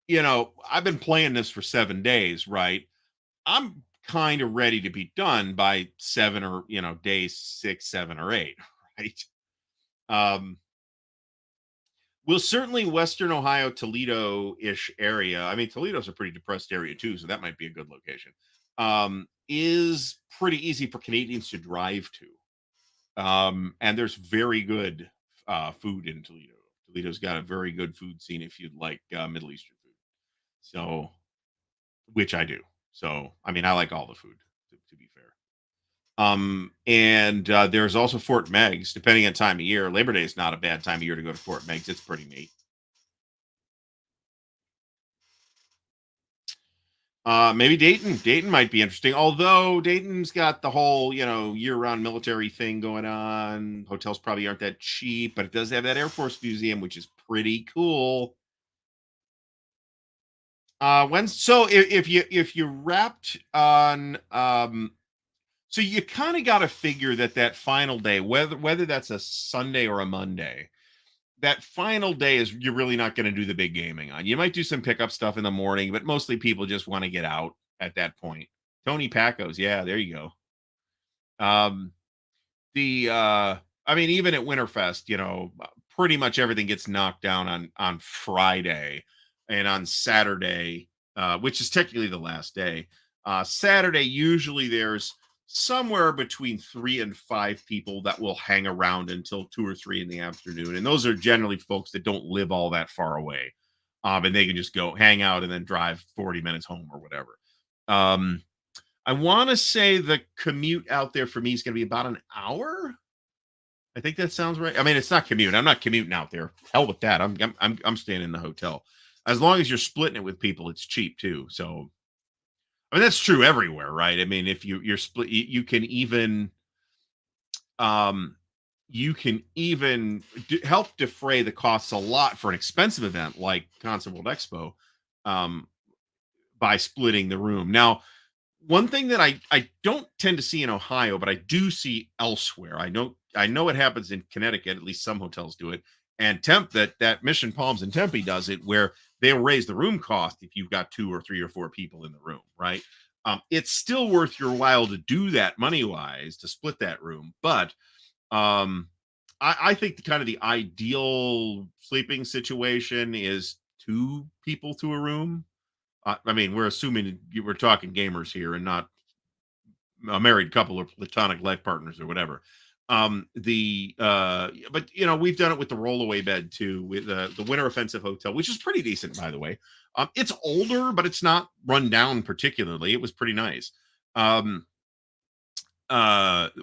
I've been playing this for 7 days, right? I'm kind of ready to be done by seven or days 6, 7, or 8, right? Um, well, certainly Western Ohio, Toledo-ish area. I mean, Toledo's a pretty depressed area too, so that might be a good location. Is pretty easy for Canadians to drive to. And there's very good food in Toledo. Toledo's got a very good food scene if you'd like Middle Eastern food. So, which I do. So, I mean, I like all the food, to be fair. And there's also Fort Meigs, depending on time of year. Labor Day is not a bad time of year to go to Fort Meigs. It's pretty neat. Maybe Dayton. Dayton might be interesting. Although Dayton's got the whole, year-round military thing going on. Hotels probably aren't that cheap, but it does have that Air Force Museum, which is pretty cool. If you wrapped on so you kind of got to figure that final day, whether that's a Sunday or a Monday, that final day is you're really not going to do the big gaming on. You might do some pickup stuff in the morning, but mostly people just want to get out at that point. Tony Pacos, yeah, there you go. Um, the I mean, even at Winterfest, pretty much everything gets knocked down on Friday, and on Saturday, which is technically the last day. Saturday, usually there's somewhere between 3 and 5 people that will hang around until 2 or 3 in the afternoon, and those are generally folks that don't live all that far away, and they can just go hang out and then drive 40 minutes home or whatever. I want to say the commute out there for me is going to be about an hour. I think that sounds right. I mean, it's not commute. I'm not commuting out there. Hell with that. I'm staying in the hotel. As long as you're splitting it with people, it's cheap too. So, I mean, that's true everywhere, right? I mean, if you're split, you can even um help defray the costs a lot for an expensive event like Concert World Expo, um, by splitting the room. Now, one thing that I don't tend to see in Ohio, but I do see elsewhere. I know it happens in Connecticut. At least some hotels do it, and that Mission Palms and Tempe does it, where they'll raise the room cost if you've got 2 or 3 or 4 people in the room, right? It's still worth your while to do that money wise to split that room, but um, I think the kind of the ideal sleeping situation is two people to a room. I mean, we're assuming we're talking gamers here and not a married couple or platonic life partners or whatever. But we've done it with the rollaway bed too, with the Winter Offensive Hotel, which is pretty decent, by the way. It's older, but it's not run down particularly. It was pretty nice. Um,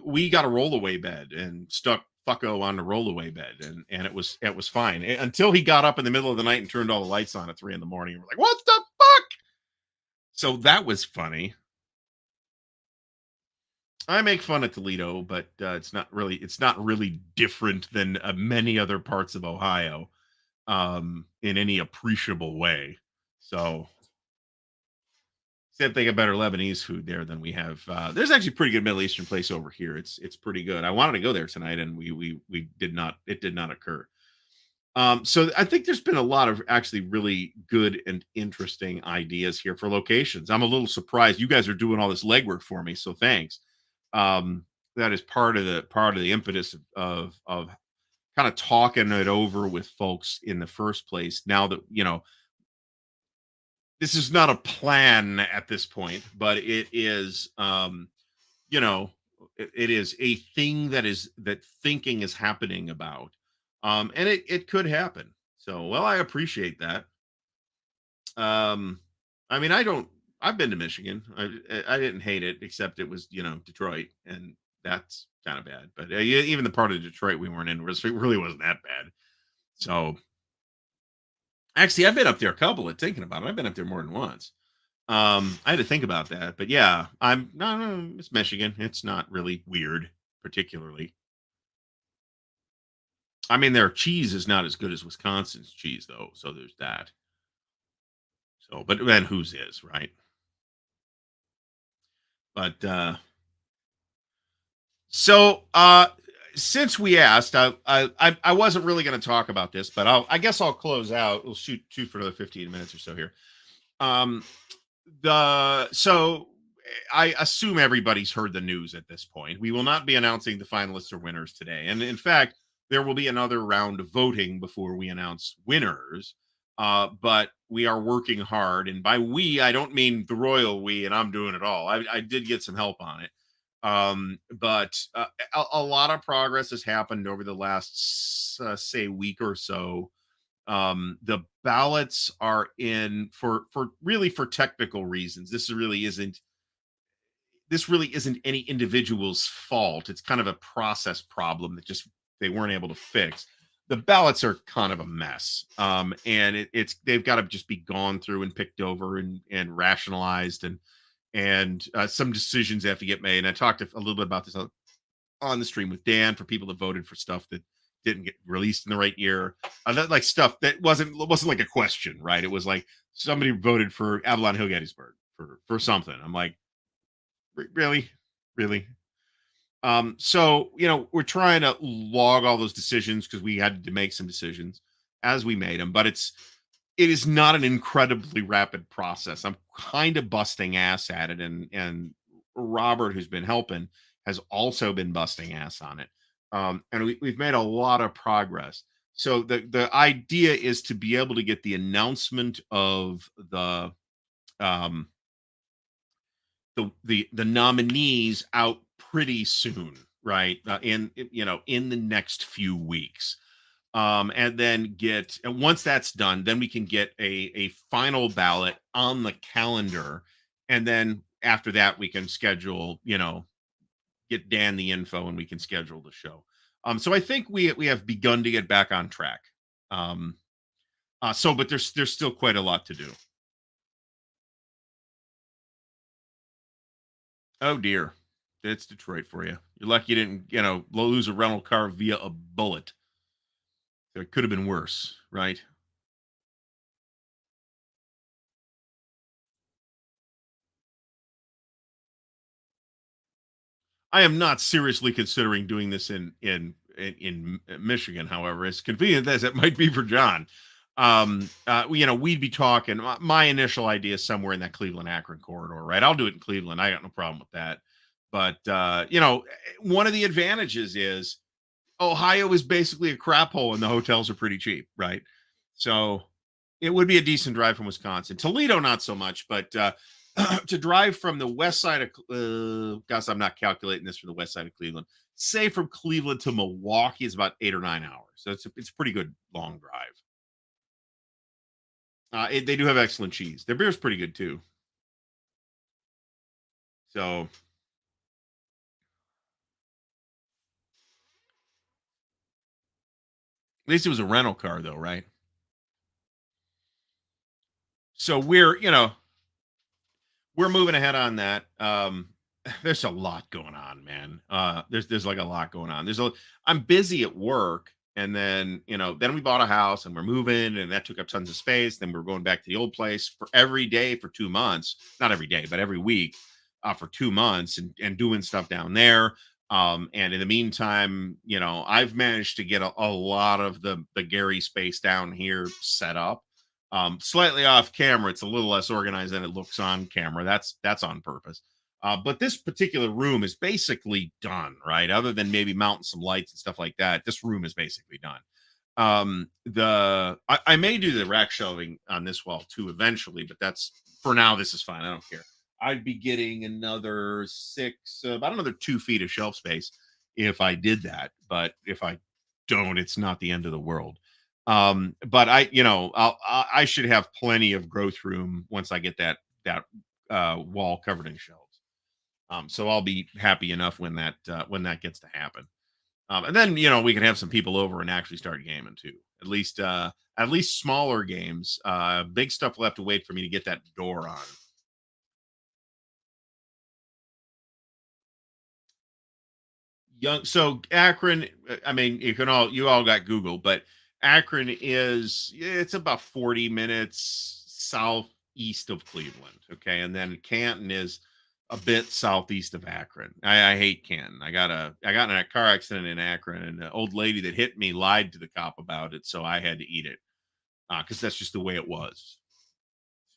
we got a rollaway bed and stuck Fucko on the rollaway bed, and it was fine until he got up in the middle of the night and turned all the lights on at 3 in the morning. And we're like, what the fuck? So that was funny. I make fun of Toledo, but it's not really different than many other parts of Ohio in any appreciable way. So same thing about our Lebanese food there than we have. There's actually a pretty good Middle Eastern place over here. It's pretty good. I wanted to go there tonight, and we did not. It did not occur. So I think there's been a lot of actually really good and interesting ideas here for locations. I'm a little surprised you guys are doing all this legwork for me, so thanks. That is part of the impetus of kind of talking it over with folks in the first place. Now that this is not a plan at this point, but it is you know it is a thing that thinking is happening about, and it could happen. So, well, I appreciate that. um I mean, I've been to Michigan. I didn't hate it, except it was Detroit, and that's kind of bad. But even the part of Detroit we weren't in it really wasn't that bad. So actually, I've been up there a couple of thinking about it. I've been up there more than once. I had to think about that, but yeah, I'm no, no, it's Michigan. It's not really weird, particularly. I mean, their cheese is not as good as Wisconsin's cheese, though. So there's that. So, but then whose is, right? But so since we asked, I wasn't really going to talk about this, but I guess I'll close out. We'll shoot for another 15 minutes or so here. Um, I assume everybody's heard the news at this point. We will not be announcing the finalists or winners today, and in fact, there will be another round of voting before we announce winners. But we are working hard, and by we, I don't mean the royal we, and I'm doing it all. I did get some help on it, but a lot of progress has happened over the last say week or so. The ballots are in for really for technical reasons. This really isn't any individual's fault. It's kind of a process problem that just they weren't able to fix. The ballots are kind of a mess, and it's they've got to just be gone through and picked over and rationalized, and some decisions have to get made. And I talked a little bit about this on the stream with Dan for people that voted for stuff that didn't get released in the right year. That like stuff that wasn't like a question, right? It was like somebody voted for Avalon Hill Gettysburg for something. I'm like, really, really. So we're trying to log all those decisions because we had to make some decisions as we made them, but it is not an incredibly rapid process. I'm kind of busting ass at it, and Robert, who's been helping, has also been busting ass on it. And we've made a lot of progress. So the idea is to be able to get the announcement of um, the nominees out pretty soon, right? In the next few weeks, and then and once that's done, then we can get a final ballot on the calendar, and then after that we can schedule, get Dan the info, and we can schedule the show. So I think we have begun to get back on track. Um, but there's still quite a lot to do. Oh dear, it's Detroit for you. You're lucky you didn't, lose a rental car via a bullet. It could have been worse, right? I am not seriously considering doing this in Michigan. However, as convenient as it might be for John, we'd be talking. My initial idea is somewhere in that Cleveland Akron corridor, right? I'll do it in Cleveland. I got no problem with that. But one of the advantages is Ohio is basically a crap hole and the hotels are pretty cheap, right? So it would be a decent drive from Wisconsin. Toledo, not so much, but to drive from the west side of, gosh, I'm not calculating this for the west side of Cleveland. Say from Cleveland to Milwaukee is about 8 or 9 hours. So it's a pretty good long drive. They do have excellent cheese. Their beer's pretty good too. So at least it was a rental car though, right? So we're moving ahead on that. There's a lot going on, man. There's like a lot going on. I'm busy at work, and then we bought a house and we're moving, and that took up tons of space. Then we're going back to the old place for every day for 2 months, not every day, but every week, for 2 months, and doing stuff down there. And in the meantime, I've managed to get a lot of the Gary space down here set up. Slightly off camera, it's a little less organized than it looks on camera. That's on purpose. But this particular room is basically done, right? Other than maybe mounting some lights and stuff like that, this room is basically done. I may do the rack shelving on this wall too eventually, but that's for now. This is fine. I don't care. I'd be getting about another 2 feet of shelf space if I did that. But if I don't, it's not the end of the world. But I should have plenty of growth room once I get that wall covered in shelves. So I'll be happy enough when that gets to happen. And then we can have some people over and actually start gaming too. At least smaller games. Big stuff will have to wait for me to get that door on. So Akron, I mean, you all got Google, but Akron it's about 40 minutes southeast of Cleveland. Okay. And then Canton is a bit southeast of Akron. I hate Canton. I got in a car accident in Akron, and the old lady that hit me lied to the cop about it, so I had to eat it. Because that's just the way it was.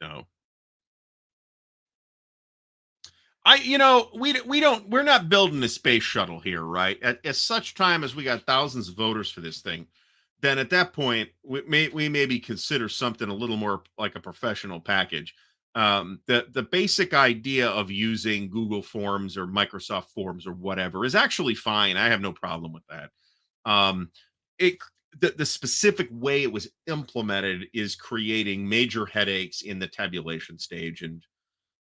So we're not building a space shuttle here, right? At such time as we got thousands of voters for this thing, then at that point we maybe consider something a little more like a professional package. The basic idea of using Google Forms or Microsoft Forms or whatever is actually fine. I have no problem with that. Um, it the specific way it was implemented is creating major headaches in the tabulation stage, and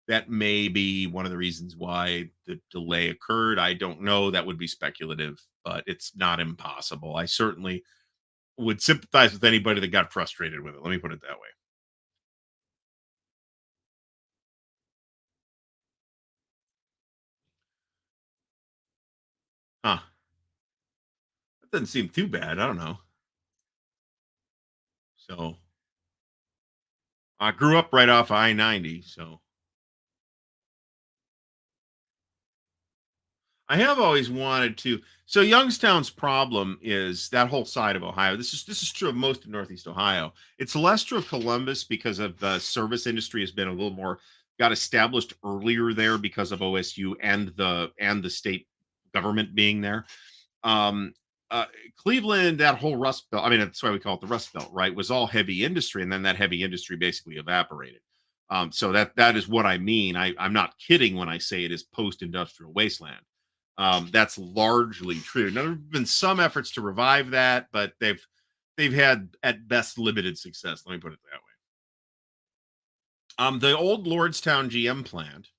that may be one of the reasons why the delay occurred. I don't know. That would be speculative, but it's not impossible. I certainly would sympathize with anybody that got frustrated with it. Let me put it that way. Huh. That doesn't seem too bad. I don't know. So I grew up right off I-90. So I have always wanted to. So Youngstown's problem is that whole side of Ohio. This is true of most of Northeast Ohio. It's less true of Columbus because of the service industry has been a little more got established earlier there because of OSU and the state government being there. Um, Cleveland, that whole Rust Belt. I mean, that's why we call it the Rust Belt, right? Was all heavy industry, and then that heavy industry basically evaporated. So that is what I mean. I'm not kidding when I say it is post-industrial wasteland. That's largely true. Now, there have been some efforts to revive that, but they've had at best limited success. Let me put it that way. The old Lordstown GM plant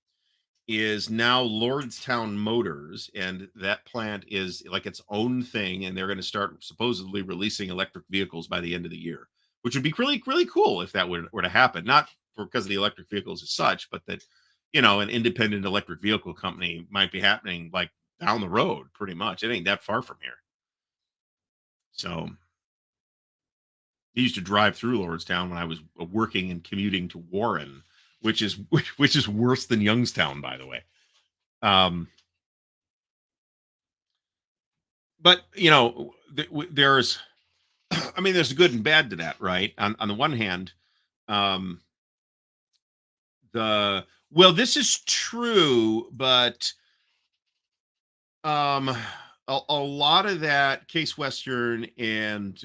is now Lordstown Motors, and that plant is like its own thing, and they're going to start supposedly releasing electric vehicles by the end of the year, which would be really really cool if that were to happen. Not because of the electric vehicles as such, but that an independent electric vehicle company might be happening like down the road. Pretty much, it ain't that far from here. So I used to drive through Lordstown when I was working and commuting to Warren, which is worse than Youngstown, by the way. Um, but there's I mean, there's good and bad to that, right? On the one hand, um, the well, this is true, but um, a lot of that Case Western and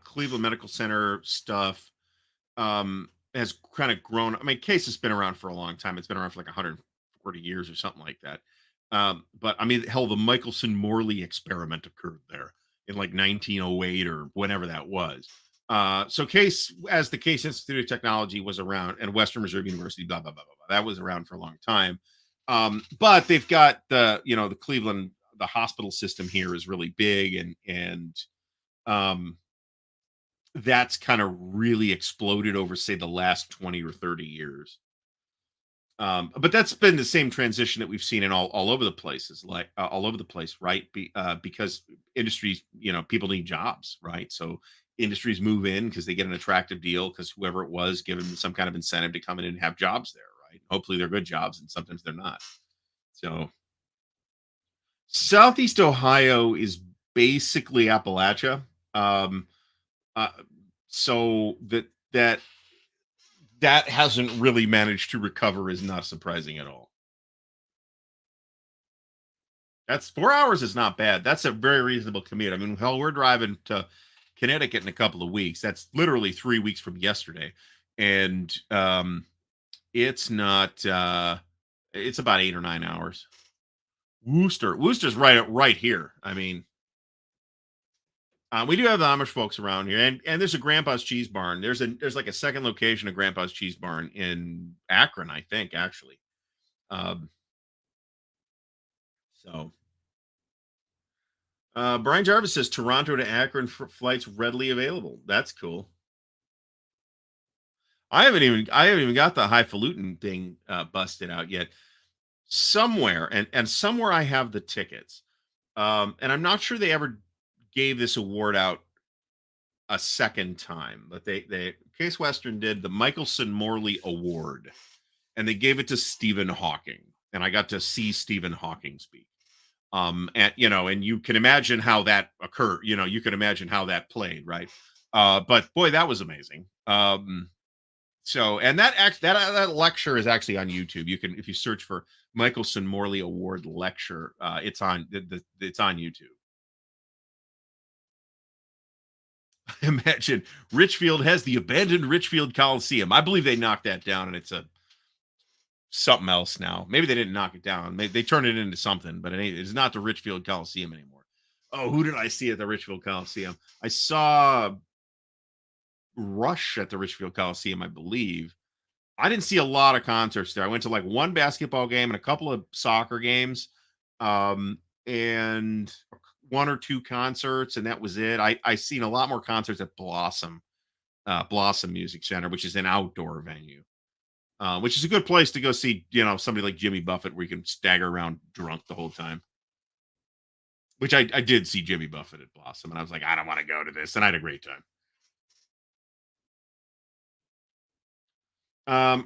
Cleveland Medical Center stuff has kind of grown. I mean, Case has been around for a long time. It's been around for like 140 years or something like that. But I mean, hell, the Michelson Morley experiment occurred there in like 1908 or whenever that was. So Case, as the Case Institute of Technology was around, and Western Reserve University, blah blah blah blah blah, that was around for a long time. But they've got the Cleveland, the hospital system here is really big, and um, that's kind of really exploded over, say, the last 20 or 30 years. But that's been the same transition that we've seen in all over the places, like all over the place, right? Because industries, people need jobs, right? So industries move in because they get an attractive deal because whoever it was give them some kind of incentive to come in and have jobs there, right? Hopefully they're good jobs, and sometimes they're not. So Southeast Ohio is basically Appalachia. Um, uh, so that hasn't really managed to recover is not surprising at all. That's 4 hours is not bad. That's a very reasonable commute. I mean, hell, we're driving to Connecticut in a couple of weeks. That's literally 3 weeks from yesterday. And it's not it's about 8 or 9 hours. Worcester's right here. I mean, we do have the Amish folks around here, and there's a Grandpa's Cheese Barn. There's like a second location of Grandpa's Cheese Barn in Akron, I think, actually. Um, so Brian Jarvis says Toronto to Akron flights readily available. That's cool. I haven't even got the highfalutin thing busted out yet. Somewhere, and somewhere I have the tickets. And I'm not sure they ever gave this award out a second time, but they Case Western did the Michelson Morley Award, and they gave it to Stephen Hawking, and I got to see Stephen Hawking speak. And and you can imagine how that occurred. You can imagine how that played, right? But boy, that was amazing. So, and that lecture is actually on YouTube. You can, if you search for Michelson Morley Award lecture, it's on it's on YouTube. Imagine Richfield has the abandoned Richfield Coliseum. I believe they knocked that down, and it's a something else now. Maybe they didn't knock it down. They turned it into something, but it's not the Richfield Coliseum anymore. Oh, who did I see at the Richfield Coliseum? I saw Rush at the Richfield Coliseum, I believe. I didn't see a lot of concerts there. I went to like one basketball game and a couple of soccer games, and one or two concerts, and that was it. I seen a lot more concerts at Blossom Music Center, which is an outdoor venue, which is a good place to go see, somebody like Jimmy Buffett, where you can stagger around drunk the whole time. Which I did see Jimmy Buffett at Blossom, and I was like, I don't want to go to this, and I had a great time.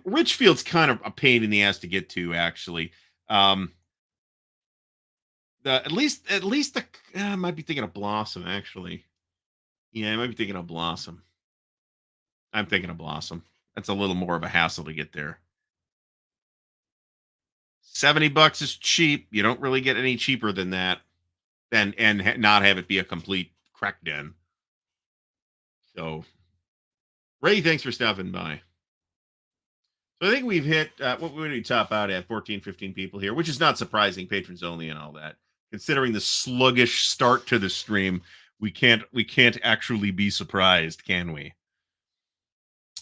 Richfield's kind of a pain in the ass to get to, actually. Um, at least the I might be thinking of Blossom, actually. Yeah, I might be thinking of Blossom. I'm thinking of Blossom. That's a little more of a hassle to get there. $70 is cheap. You don't really get any cheaper than that. And not have it be a complete crack den. So, Ray, thanks for stopping by. So I think we've hit what would we top out at 14, 15 people here, which is not surprising, patrons only and all that. Considering the sluggish start to the stream, we can't actually be surprised, can we?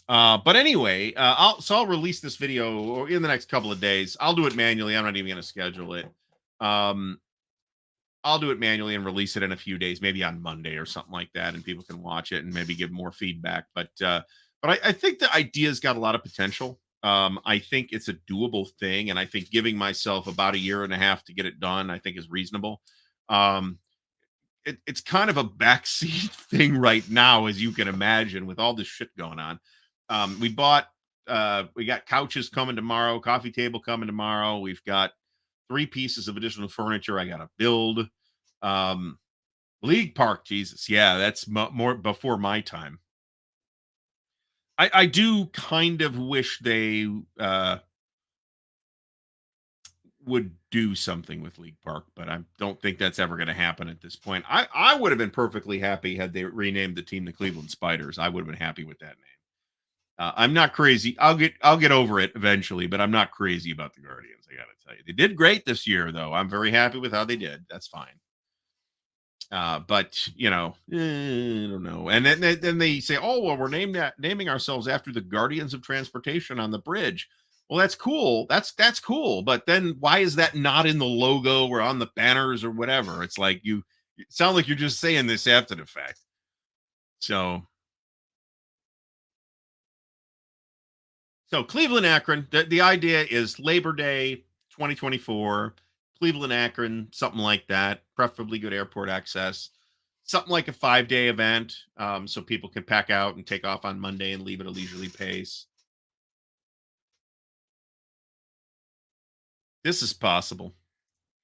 But anyway, I'll release this video in the next couple of days. I'll do it manually. I'm not even going to schedule it. Um, I'll do it manually and release it in a few days, maybe on Monday or something like that, and people can watch it and maybe give more feedback. But I think the idea's got a lot of potential. I think it's a doable thing, and I think giving myself about a year and a half to get it done, I think is reasonable. Um, it's kind of a backseat thing right now, as you can imagine, with all this shit going on. We got couches coming tomorrow, coffee table coming tomorrow. We've got 3 pieces of additional furniture I got to build. Um, League Park, Jesus. Yeah, that's more before my time. I do kind of wish they would do something with League Park, but I don't think that's ever going to happen at this point. I would have been perfectly happy had they renamed the team the Cleveland Spiders. I would have been happy with that name. I'm not crazy. I'll get over it eventually, but I'm not crazy about the Guardians. I got to tell you, they did great this year, though. I'm very happy with how they did. That's fine. But I don't know. And then they say, "Oh, well, we're naming ourselves after the Guardians of Transportation on the bridge." Well, that's cool. That's cool. But then why is that not in the logo or on the banners or whatever? It's like it sound like you're just saying this after the fact. So Cleveland Akron. The idea is Labor Day 2024. Cleveland Akron, something like that. Preferably good airport access. Something like a 5-day event, so people can pack out and take off on Monday and leave at a leisurely pace. This is possible.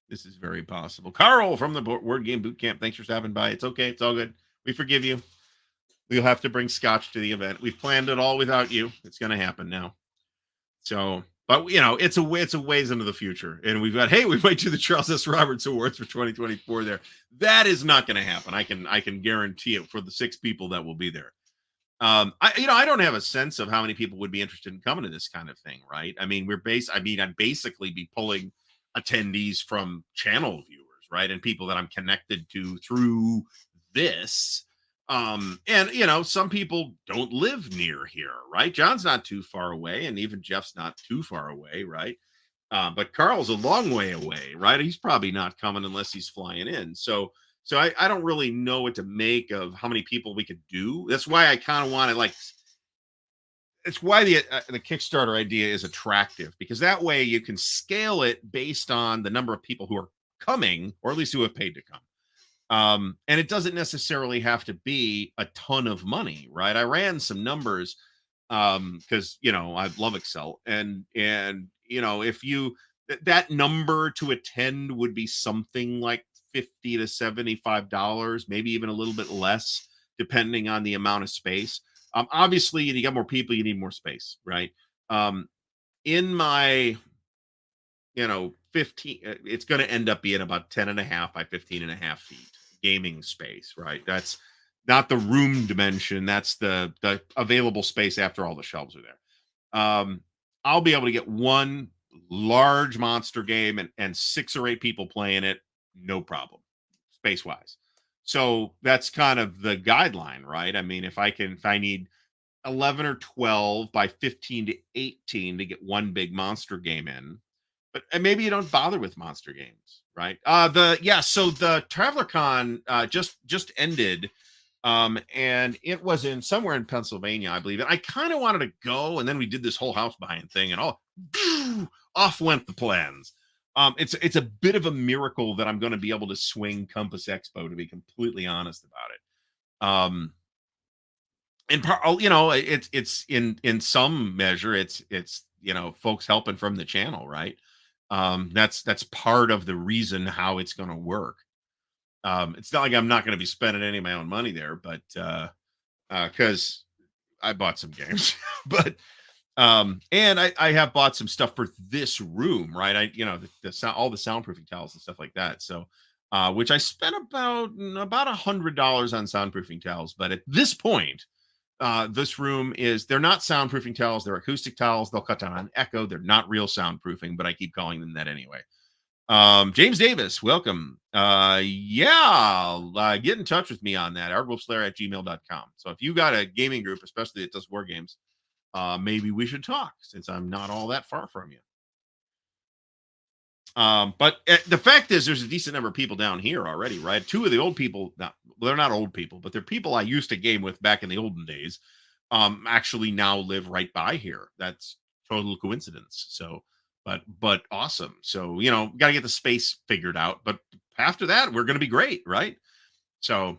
This is very possible. Carl from the Word Game Boot Camp, thanks for stopping by. It's okay. It's all good. We forgive you. We'll have to bring scotch to the event. We've planned it all without you. It's going to happen now. So, but it's a ways into the future, and we've got we might do the Charles S. Roberts Awards for 2024 there. That is not going to happen. I can guarantee it for the 6 people that will be there. I don't have a sense of how many people would be interested in coming to this kind of thing, right? I mean, I'd basically be pulling attendees from channel viewers, right? And people that I'm connected to through this. And some people don't live near here, right? John's not too far away, and even Jeff's not too far away, right? But Carl's a long way away, right? He's probably not coming unless he's flying in. So I don't really know what to make of how many people we could do. That's why I kind of want to it's why the Kickstarter idea is attractive, because that way you can scale it based on the number of people who are coming, or at least who have paid to come. And it doesn't necessarily have to be a ton of money, right? I ran some numbers because I love Excel, and if that number to attend would be something like $50 to $75, maybe even a little bit less, depending on the amount of space. Obviously, you got more people, you need more space, right? In my 15, it's going to end up being about 10 and a half by 15 and a half feet gaming space, right? That's not the room dimension. That's the available space after all the shelves are there. I'll be able to get one large monster game and 6 or 8 people playing it, no problem, space wise. So that's kind of the guideline, right? I mean, if I need 11 or 12 by 15 to 18 to get one big monster game in, but and maybe you don't bother with monster games, right? So the Traveler Con just ended, and it was in somewhere in Pennsylvania, I believe. And I kind of wanted to go, and then we did this whole house buying thing, and off went the plans. It's a bit of a miracle that I'm going to be able to swing Compass Expo, to be completely honest about it. In part, it's in some measure, it's folks helping from the channel, right? That's part of the reason how it's going to work. It's not like I'm not going to be spending any of my own money there, but because I bought some games, but and I have bought some stuff for this room, right? The sound, all the soundproofing towels and stuff like that. So, which I spent about $100 on soundproofing towels, but at this point, this room they're not soundproofing towels, they're acoustic towels. They'll cut down on echo. They're not real soundproofing, but I keep calling them that anyway. James Davis, welcome. Get in touch with me on that, ardwulfslair@gmail.com. So if you got a gaming group, especially that does war games, maybe we should talk, since I'm not all that far from you. But the fact is, there's a decent number of people down here already, right? 2 of the old people, they're not old people, but they're people I used to game with back in the olden days, actually now live right by here. That's total coincidence. So, but awesome. So, got to get the space figured out. But after that, we're going to be great, right? So,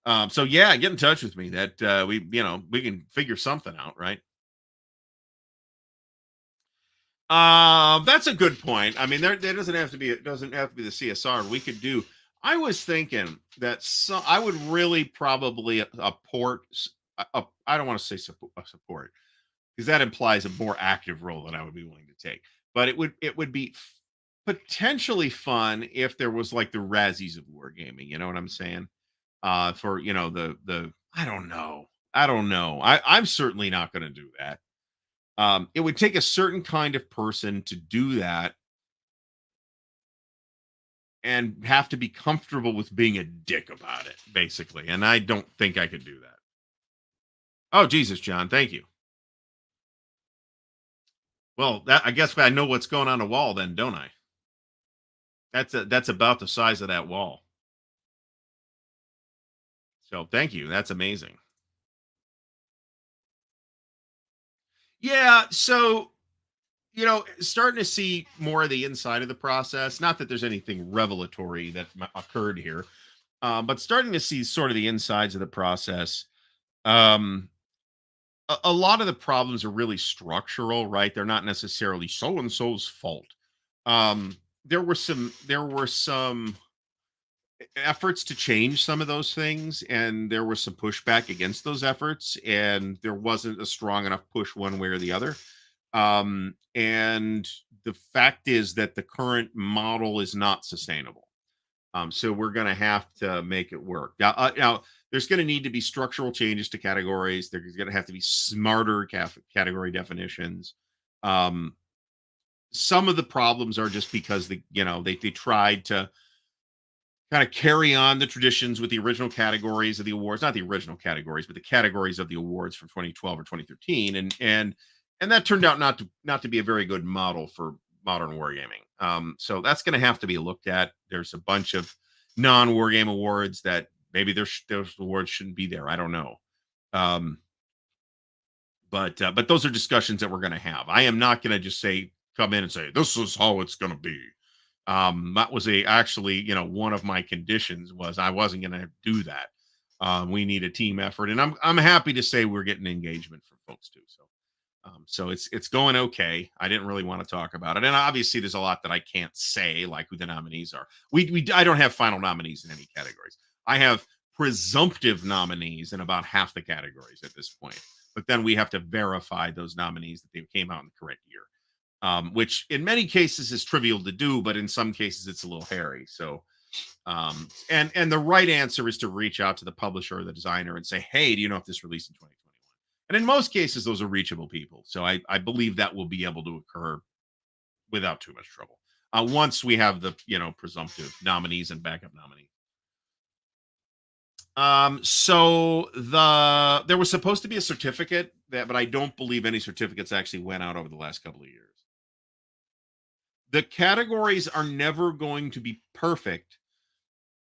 get in touch with me. That we can figure something out, right? That's a good point. I mean, there doesn't have to be, it doesn't have to be the CSR. We could do, I was thinking that I would really probably port. I don't want to say support because that implies a more active role than I would be willing to take. But it would be potentially fun if there was like the Razzies of wargaming. You know what I'm saying? For the I don't know. I'm certainly not going to do that. It would take a certain kind of person to do that and have to be comfortable with being a dick about it, basically. And I don't think I could do that. Oh, Jesus, John, thank you. Well, that I guess I know what's going on the wall then, don't I? That's about the size of that wall. So thank you. That's amazing. Yeah, so starting to see more of the inside of the process. Not that there's anything revelatory that occurred here, but starting to see sort of the insides of the process. Um, a lot of the problems are really structural, right? They're not necessarily so and so's fault. There were some efforts to change some of those things, and there was some pushback against those efforts, and there wasn't a strong enough push one way or the other. And the fact is that the current model is not sustainable. So we're going to have to make it work. Now there's going to need to be structural changes to categories. There's going to have to be smarter category definitions. Um, some of the problems are just because they tried to kind of carry on the traditions with the original categories of the awards, not the original categories, but the categories of the awards from 2012 or 2013, and that turned out not to be a very good model for modern wargaming. So that's going to have to be looked at. There's a bunch of non-wargame awards that maybe those awards shouldn't be there. I don't know. Um, but those are discussions that we're going to have. I am not going to just say come in and say this is how it's going to be. That was actually one of my conditions was I wasn't going to do that. We need a team effort, and I'm happy to say we're getting engagement from folks too. So it's going okay. I didn't really want to talk about it, and obviously there's a lot that I can't say, like who the nominees are. I don't have final nominees in any categories. I have presumptive nominees in about half the categories at this point, but then we have to verify those nominees that they came out in the correct year, which in many cases is trivial to do, but in some cases it's a little hairy. So and the right answer is to reach out to the publisher or the designer and say, hey, do you know if this released in 2021? And in most cases, those are reachable people. So I believe that will be able to occur without too much trouble. Once we have the presumptive nominees and backup nominees. So there was supposed to be a certificate but I don't believe any certificates actually went out over the last couple of years. The categories are never going to be perfect.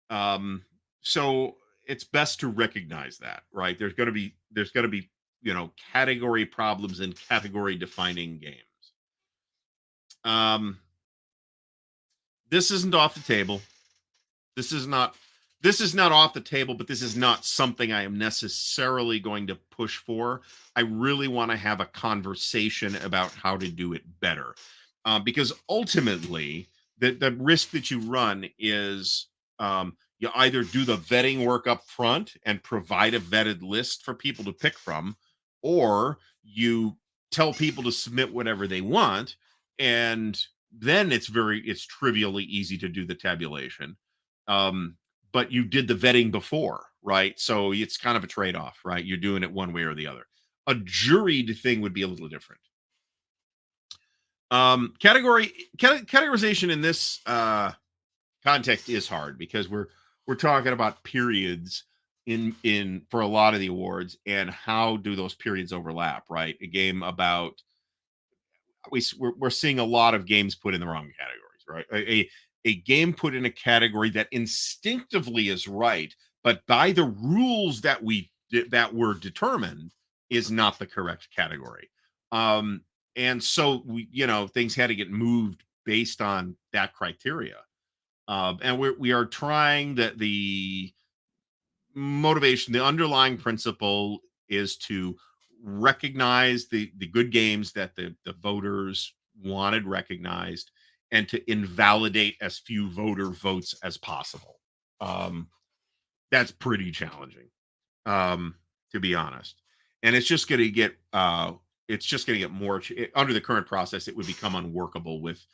So it's best to recognize that, right? There's going to be category problems in category defining games. Um, this isn't off the table. This is not off the table, but this is not something I am necessarily going to push for. I really want to have a conversation about how to do it better. Because ultimately, the risk that you run is you either do the vetting work up front and provide a vetted list for people to pick from, or you tell people to submit whatever they want, and then it's trivially easy to do the tabulation. Um, but you did the vetting before, right? So it's kind of a trade-off, right? You're doing it one way or the other. A juried thing would be a little different. Categorization in this context is hard because we're talking about periods in for a lot of the awards, and how do those periods overlap, right? A game about we're seeing a lot of games put in the wrong categories, right? A game put in a category that instinctively is right, but by the rules that were determined is not the correct category. And so things had to get moved based on that criteria. And we are trying that the motivation, the underlying principle is to recognize the good games that the voters wanted recognized, and to invalidate as few voter votes as possible. Um, that's pretty challenging, um, to be honest. And it's just going to get more under the current process. It would become unworkable with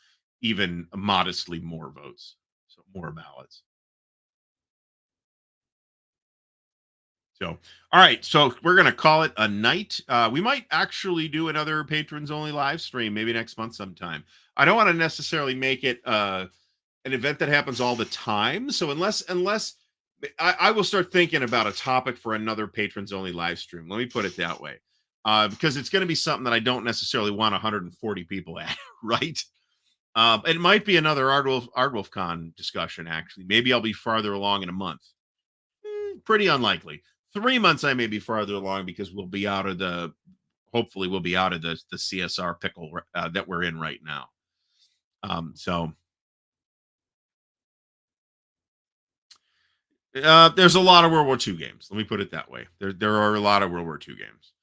even modestly more votes, so more ballots. So, all right. So we're going to call it a night. We might actually do another patrons only live stream maybe next month sometime. I don't want to necessarily make it an event that happens all the time. So unless I will start thinking about a topic for another patrons only live stream. Let me put it that way. Because it's going to be something that I don't necessarily want 140 people at, right? It might be another ArdwulfCon discussion, actually. Maybe I'll be farther along in a month. Pretty unlikely. 3 months I may be farther along because hopefully we'll be out of the CSR pickle that we're in right now. So there's a lot of World War II games. Let me put it that way. There are a lot of World War II games.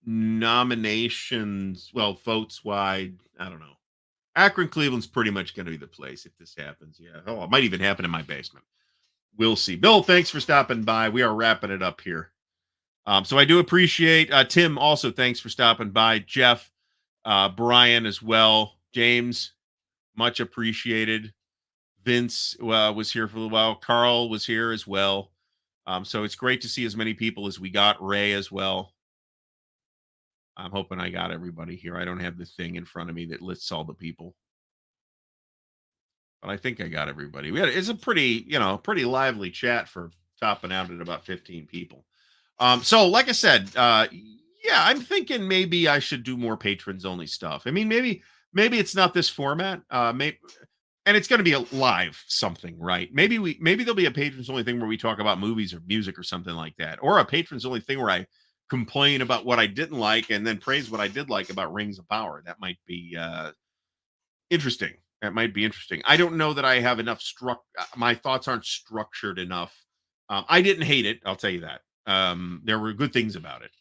Nominations, well, votes wide, I don't know. Akron, Cleveland's pretty much going to be the place if this happens. Yeah. Oh, it might even happen in my basement. We'll see. Bill, thanks for stopping by. We are wrapping it up here. So I do appreciate Tim. Also, thanks for stopping by. Jeff, Brian as well. James, much appreciated. Vince was here for a little while. Carl was here as well. So it's great to see as many people as we got. Ray as well. I'm hoping I got everybody here. I don't have the thing in front of me that lists all the people, but I think I got everybody. It's a pretty lively chat for topping out at about 15 people. So like I said, yeah, I'm thinking maybe I should do more patrons only stuff. I mean, maybe it's not this format. Maybe, and it's going to be a live something, right? Maybe there'll be a patrons only thing where we talk about movies or music or something like that, or a patrons only thing where I complain about what I didn't like and then praise what I did like about Rings of Power. That might be interesting. That might be interesting. I don't know that I have enough my thoughts aren't structured enough. I didn't hate it. I'll tell you that. There were good things about it.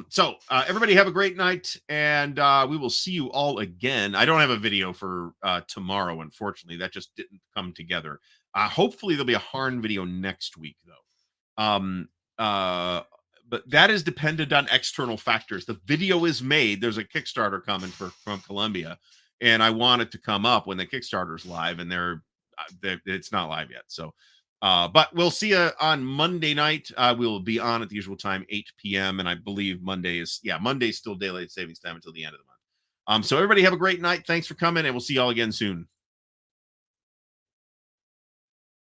So everybody have a great night, and we will see you all again. I don't have a video for tomorrow, unfortunately. That just didn't come together. Hopefully there'll be a Harn video next week, though. But that is dependent on external factors. The video is made. There's a Kickstarter coming from Columbia, and I want it to come up when the Kickstarter's live, and it's not live yet. So, but we'll see you on Monday night. We will be on at the usual time, 8 p.m. And I believe Monday's still daylight savings time until the end of the month. So everybody have a great night. Thanks for coming, and we'll see y'all again soon.